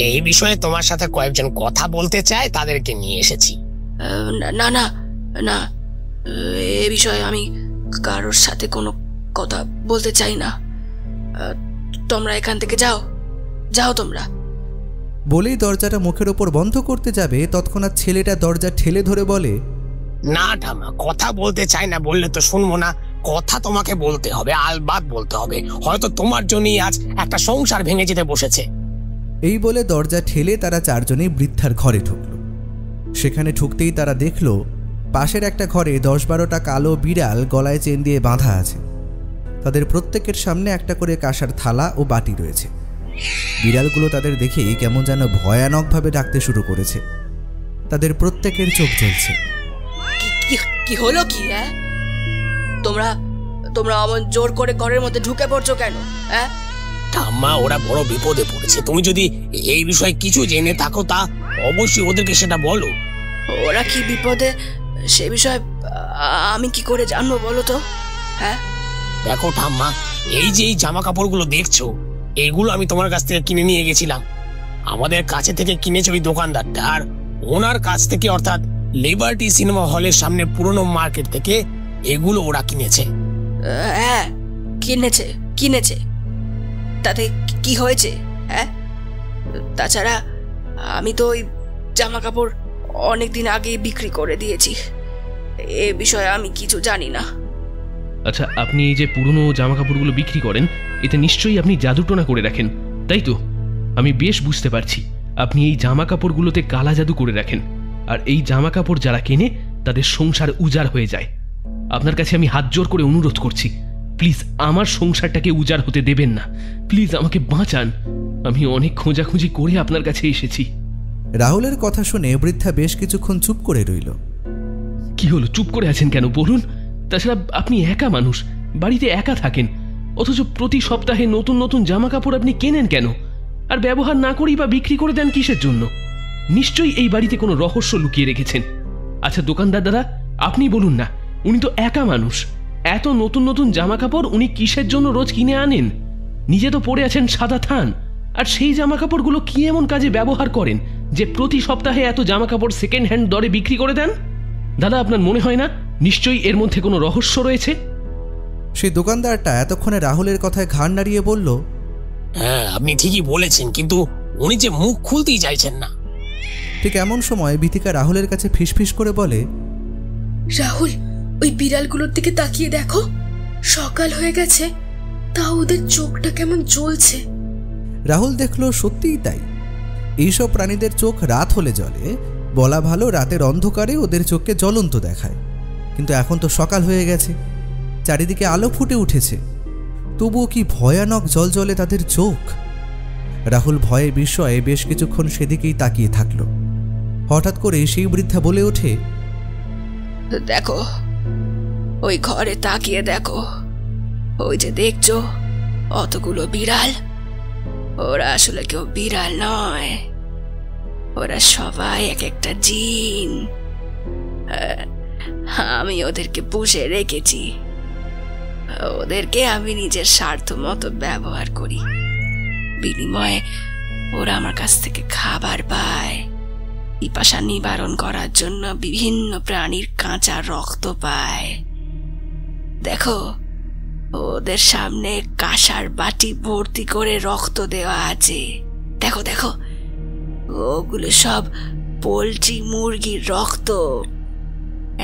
এই বিষয়ে তোমার সাথে কয়েকজন কথা বলতে চায়, তাদেরকে নিয়ে এসেছি। না না না, এ বিষয়ে আমি কারোর সাথে কোনো কথা বলতে চাই না। তোমরা এখান থেকে যাও, যাও তোমরা। বলেই দরজাটা মুখের ওপর বন্ধ করতে যাবে, তৎক্ষণাৎ ছেলেটা দরজা ঠেলে ধরে বলে, না ঠাম্মা, কথা বলতে চাই না বললে তো শুনবো না, কথা তোমাকে বলতে হবে, আলবাত বলতে হবে, হয়তো তোমার জন্যই আজ একটা সংসার ভেঙে যেতে বসেছে। এই বলে দরজা ঠেলে তারা চারজনেই বৃদ্ধার ঘরে ঢুকল। সেখানে ঢুকতেই তারা দেখল পাশের একটা ঘরে 10-12টা কালো বিড়াল গলায় চেন দিয়ে বাঁধা আছে। তাদের প্রত্যেকের সামনে একটা করে কাঁসার থালা ও বাটি রয়েছে। বিড়ালগুলো তাদের দেখেই কেমন যেন ভয়ানকভাবে ডাকতে শুরু করেছে। তাদের প্রত্যেকের চোখ জ্বলছে। কি হলো কি? হ্যাঁ, তোমরা তোমরা অমন জোর করে ঘরের মধ্যে ঢুকে পড়ছো কেন? হ্যাঁ ঠাম্মা, ওরা বড় বিপদে পড়েছে, তুমি যদি এই বিষয়ে কিছু জেনে থাকো তা অবশ্যই ওদেরকে সেটা বলো। ওরা কি বিপদে সে বিষয়ে আমি কি করে জানবো বলো তো? হ্যাঁ দেখো ঠাম্মা, এই যে এই জামা কাপড়গুলো দেখছো, এগুলো আমি তোমার কাছ থেকে কিনে নিয়ে গেছিলাম। আমাদের কাছে থেকে কিনেছে ওই দোকানদারটা, আর ওনার কাছ থেকে অর্থাৎ লিবার্টি সিনেমা হলের সামনে পুরনো মার্কেট থেকে এগুলো ওরা কিনেছে। হ্যাঁ কিনেছে কিনেছে, তাতে কি হয়েছে? হ্যাঁ, তাছাড়া আমি তো ওই জামা কাপড় অনেকদিন আগেই বিক্রি করে দিয়েছি, এ বিষয়ে আমি কিছু জানি না। আচ্ছা, আপনি এই যে পুরনো জামা কাপড়গুলো বিক্রি করেন, এতে নিশ্চয়ই আপনি জাদুটোনা করে রাখেন, তাই তো? আমি বেশ বুঝতে পারছি আপনি এই জামা কাপড়গুলোতে কালা জাদু করে রাখেন, আর এই জামা কাপড় যারা কেনে তাদের সংসার উজাড় হয়ে যায়। আপনার কাছে আমি হাত জোর করে অনুরোধ করছি, প্লিজ আমার সংসারটাকে উজাড় হতে দেবেন না, প্লিজ আমাকে বাঁচান। আমি অনেক খোঁজাখুঁজি করে আপনার কাছে এসেছি। রাহুলের কথা শুনে বৃদ্ধা বেশ কিছুক্ষণ চুপ করে রইল। কি হলো, চুপ করে আছেন কেন বলুন? তাছাড়া আপনি একা মানুষ, বাড়িতে একা থাকেন, অথচ প্রতি সপ্তাহে নতুন নতুন জামা কাপড় আপনি কেনেন কেন? আর ব্যবহার না করেই বা বিক্রি করে দেন কিসের জন্য? নিশ্চয়ই এই বাড়িতে কোনো রহস্য লুকিয়ে রেখেছেন। আচ্ছা দোকানদার দাদা, আপনি বলুন না, উনি তো একা মানুষ, এত নতুন নতুন জামা কাপড় উনি কিসের জন্য রোজ কিনে আনেন? নিজে তো পরে আছেন সাদা থান, আর সেই জামা কাপড়গুলো কি এমন কাজে ব্যবহার করেন যে প্রতি সপ্তাহে এত জামা কাপড় সেকেন্ড হ্যান্ড দরে বিক্রি করে দেন? দাদা, আপনার মনে হয় না নিশ্চয়ই এর মধ্যে কোনো রহস্য রয়েছে? সেই দোকানদারটা এতক্ষণে রাহুলের কথায় ঘাড় নাড়িয়ে বলল, হ্যাঁ আপনি ঠিকই বলেছেন, কিন্তু উনি যে মুখ খুলতেই চাইছেন না। ঠিক এমন সময় বিথিকা রাহুলের কাছে ফিসফিস করে বলে, রাহুল, ওই বিড়ালগুলোর দিকে তাকিয়ে দেখো, সকাল হয়ে গেছে, তাও ওদের চোখটা কেমন জ্বলছে। রাহুল দেখলো সত্যিই তাই। এইসব প্রাণীদের চোখ রাত হলে জ্বলে, বলা ভালো রাতের অন্ধকারে ওদের চোখকে জ্বলন্ত দেখায়, কিন্তু এখন তো সকাল হয়ে গেছে, চারিদিকে আলো ফুটে উঠেছে, তবুও কি ভয়ানক জ্বলজ্বলে তাদের চোখ। রাহুল ভয়ে বিস্ময়ে বেশ কিছুক্ষণ সেদিকেই তাকিয়ে থাকল। হঠাৎ করে সেই বৃদ্ধা বলে ওঠে, দেখো, ওই ঘরে তাকিয়ে দেখো, ওই যে দেখছো অতগুলো বিড়াল, ওরা আসলে কেউ বিড়াল নয়, ওরা সবাই এক একটা জিন। আমি ওদেরকে পুষে রেখেছি। ওদেরকে আমি নিজের স্বার্থ মতো ব্যবহার করি। বিনিময়ে ওরা আমার কাছ থেকে খাবার পায়, পিপাসা নিবারণ করার জন্য বিভিন্ন প্রাণীর কাঁচা রক্ত পায়। দেখো, ওদের সামনে কাঁসার বাটি ভর্তি করে রক্ত দেওয়া আছে। দেখো দেখো, ওগুলো সব পোলট্রি মুরগির রক্ত।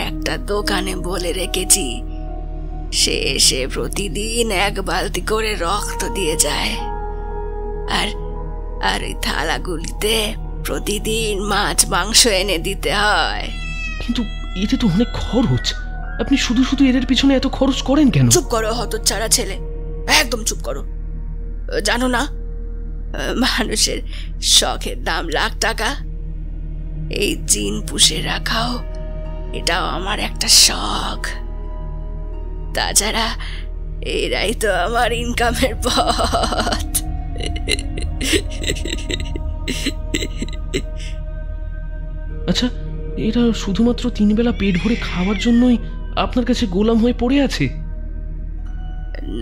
একটা দোকানে বলে রেখেছি, সে এসে প্রতিদিন 1 বালতি করে রক্ত দিয়ে যায়। আর আর ওই থালাগুলিতে প্রতিদিন মাছ মাংস এনে দিতে হয়। কিন্তু এতে তো অনেক খরচ। আপনি শুধু শুধু এদের পিছনে এত খরচ করেন কেন? চুপ করো হতচ্ছাড়া ছেলে, একদম চুপ করো। জানো না, মানুষের শখের দাম লাখ টাকা। এই জিন পুষে রাখাও এটাও আমার একটা শখ। তাছাড়া এরাই তো আমার ইনকামের পথ। আচ্ছা, এরা শুধুমাত্র 3 বেলা পেট ভরে খাওয়ার জন্যই আপনার কাছে গোলাম হয়ে পড়ে আছে?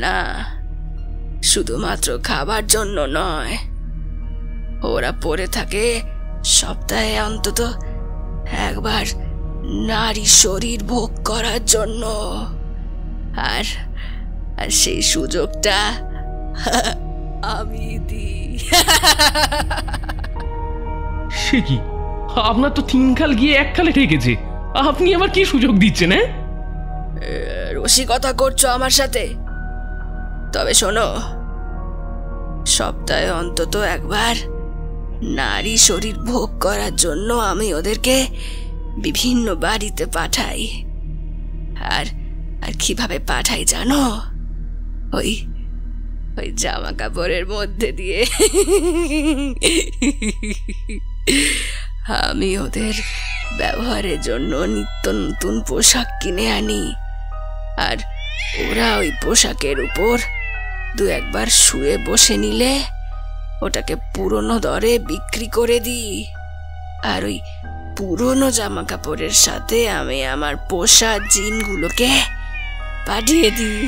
না, শুধুমাত্র খাবার জন্য নয়, ওরা পড়ে থাকে সপ্তাহে অন্তত একবার নারী শরীর ভোগ করার জন্য। আর সেই সুযোগটা আমি দিই। সে কি, আপনার তো 3 কাল গিয়ে 1 কালে ঠেকেছে, আপনি আবার কি সুযোগ দিচ্ছেন? রসিকতা করছো আমার সাথে? তবে শোনো, সপ্তাহে অন্তত একবার নারী শরীর ভোগ করার জন্য আমি ওদেরকে বিভিন্ন বাড়িতে পাঠাই। আর আর কিভাবে পাঠাই জানো? ওই ওই জামা কাপড়ের মধ্যে দিয়ে। আমি ওদের ব্যবহারের জন্য নিত্য নতুন পোশাক কিনে আনি, আর ওরা ওই পোশাকের উপর 2-1 বার শুয়ে বসে নিলে ওটাকে পুরনো দরে বিক্রি করে দিই। আর ওই পুরনো জামা কাপড়ের সাথে আমি আমার পোষা জিনগুলোকে পাঠিয়ে দিই।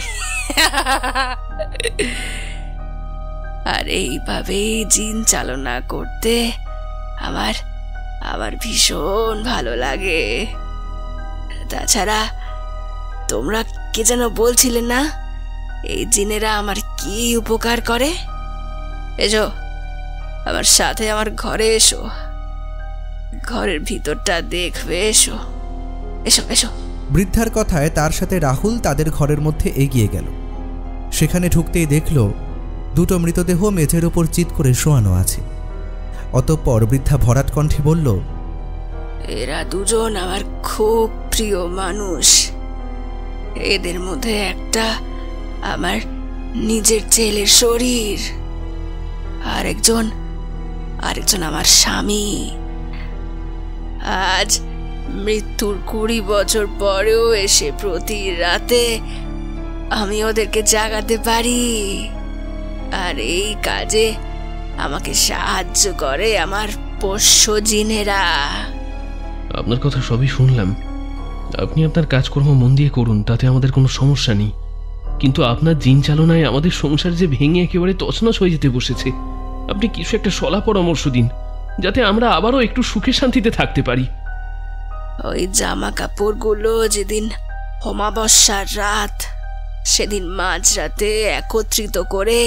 আর এইভাবেই জিন চালনা করতে আমার আমার ভীষণ ভালো লাগে। তাছাড়া তোমরা কে যেন বলছিলে না, এই জিনেরা আমার কি উপকার করে? এসো আমার সাথে আমার ঘরে এসো, ঘরের ভিতরটা দেখবে। এসো এসো এসো। বৃদ্ধার কথায় তার সাথে রাহুল তাদের ঘরের মধ্যে এগিয়ে গেল। সেখানে ঢুকতেই দেখল 2টো মৃতদেহ মেঝের ওপর চিৎ করে শোয়ানো আছে। অতঃপর বৃদ্ধা ভরাট কণ্ঠে বলল, এরা দুজন আমার খুব প্রিয় মানুষ। এদের মধ্যে একটা আমার নিজের ছেলের শরীর, আরেকজন আমার স্বামী। আজ মৃত্যুর 20 বছর পরেও এসে প্রতি রাতে আমি ওদেরকে জাগাতে পারি। আর এই কাজে আমাকে সাহায্য করে আমার পোষ্য জিনেরা। আপনার কথা সবই শুনলাম। আপনি আপনার কাজকর্ম মন দিয়ে করুন, তাতে আমাদের কোনো সমস্যা নেই। কিন্তু আপনার জিন চালনায় আমাদের সংসার যে ভেঙে একেবারে তছনছ হয়ে যেতে বসেছে। আপনি কিছু একটা সলা পরামর্শ দিন, যাতে আমরা আবারও একটু সুখে শান্তিতে থাকতে পারি। ওই জামা কাপড়গুলো যেদিন অমাবস্যার রাত, সেদিন মাঝরাতে একত্রিত করে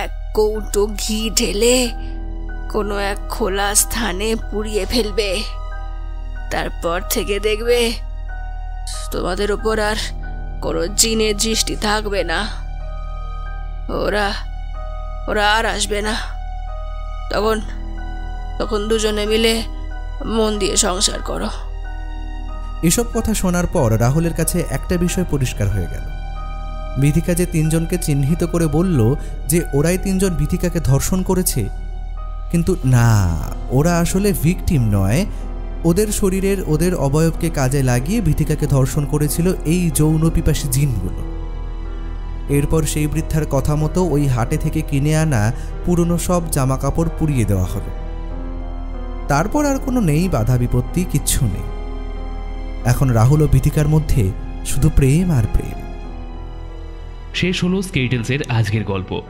1 কৌটো ঘি ঢেলে কোনো এক খোলা স্থানে পুড়িয়ে ফেলবে। তারপর থেকে দেখবে তোমাদের ওপর আর কোনো জিনের দৃষ্টি থাকবে না। ওরা আর আসবে না। তখন দুজনে মিলে মন দিয়ে সংসার করো। এসব কথা শোনার পর রাহুলের কাছে একটা বিষয় পরিষ্কার হয়ে গেল। বিথিকা যে 3 জনকে চিহ্নিত করে বলল যে ওরাই 3 জন বিথিকাকে ধর্ষণ করেছে, কিন্তু না, ওরা আসলে ভিকটিম নয়। ওদের শরীরের ওদের অবয়বকে কাজে লাগিয়ে বিথিকাকে ধর্ষণ করেছিল এই যৌন পিপাসী জিনগুলো। এরপর সেই বৃদ্ধার কথা মতো ওই হাটে থেকে কিনে আনা পুরনো সব জামাকাপড় পুড়িয়ে দেওয়া হলো। তারপর আর কোনো নেই বাধা বিপত্তি, কিচ্ছু নেই। এখন রাহুল ও বিথিকার মধ্যে শুধু প্রেম আর প্রেম। শেষ হলো স্কেটলসের আজকের গল্প।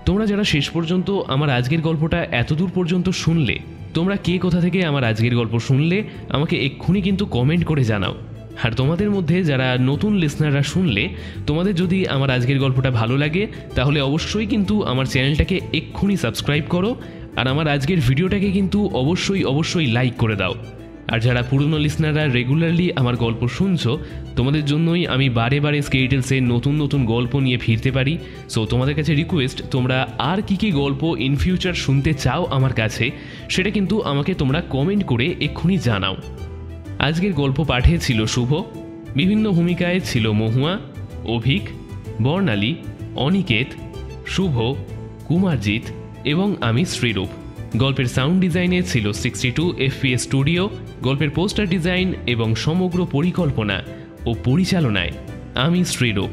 তোমরা যারা শেষ পর্যন্ত আমার আজকের গল্পটা এতদূর পর্যন্ত শুনলে, তোমরা কে কোথা থেকে আমার আজকের গল্প শুনলে আমাকে এক্ষুনি কিন্তু কমেন্ট করে জানাও। আর তোমাদের মধ্যে যারা নতুন লিসনাররা শুনলে, তোমাদের যদি আমার আজকের গল্পটা ভালো লাগে তাহলে অবশ্যই কিন্তু আমার চ্যানেলটাকে এক্ষুনি সাবস্ক্রাইব করো, আর আমার আজকের ভিডিওটাকে কিন্তু অবশ্যই লাইক করে দাও। আর যারা পুরনো লিসনাররা রেগুলারলি আমার গল্প শুনছো, তোমাদের জন্যই আমি বারে বারে স্কেটলসে নতুন নতুন গল্প নিয়ে ফিরতে পারি। সো তোমাদের কাছে রিকোয়েস্ট, তোমরা আর কি গল্প ইন ফিউচার শুনতে চাও আমার কাছে, সেটা কিন্তু আমাকে তোমরা কমেন্ট করে এক্ষুনি জানাও। আজকের গল্প পাঠে ছিল শুভ, বিভিন্ন ভূমিকায় ছিল মহুয়া, অভিক, বর্ণালী, অনিকেত, শুভ, কুমারজিৎ এবং আমি শ্রীরূপ। গল্পের সাউন্ড ডিজাইনে ছিল 62 FPS স্টুডিও। গল্পের পোস্টার ডিজাইন এবং সমগ্র পরিকল্পনা ও পরিচালনায় আমি শ্রীরূপ।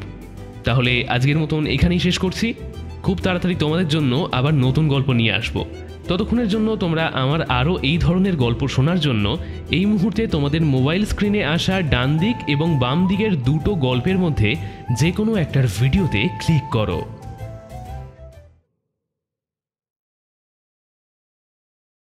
তাহলে আজকের মতন এখানেই শেষ করছি। খুব তাড়াতাড়ি তোমাদের জন্য আবার নতুন গল্প নিয়ে আসব। ততক্ষণের জন্য তোমরা আমার আরও এই ধরনের গল্প শোনার জন্য এই মুহূর্তে তোমাদের মোবাইল স্ক্রিনে আসা ডান দিক এবং বাম দিকের দুটো গল্পের মধ্যে যে কোনো একটার ভিডিওতে ক্লিক করো।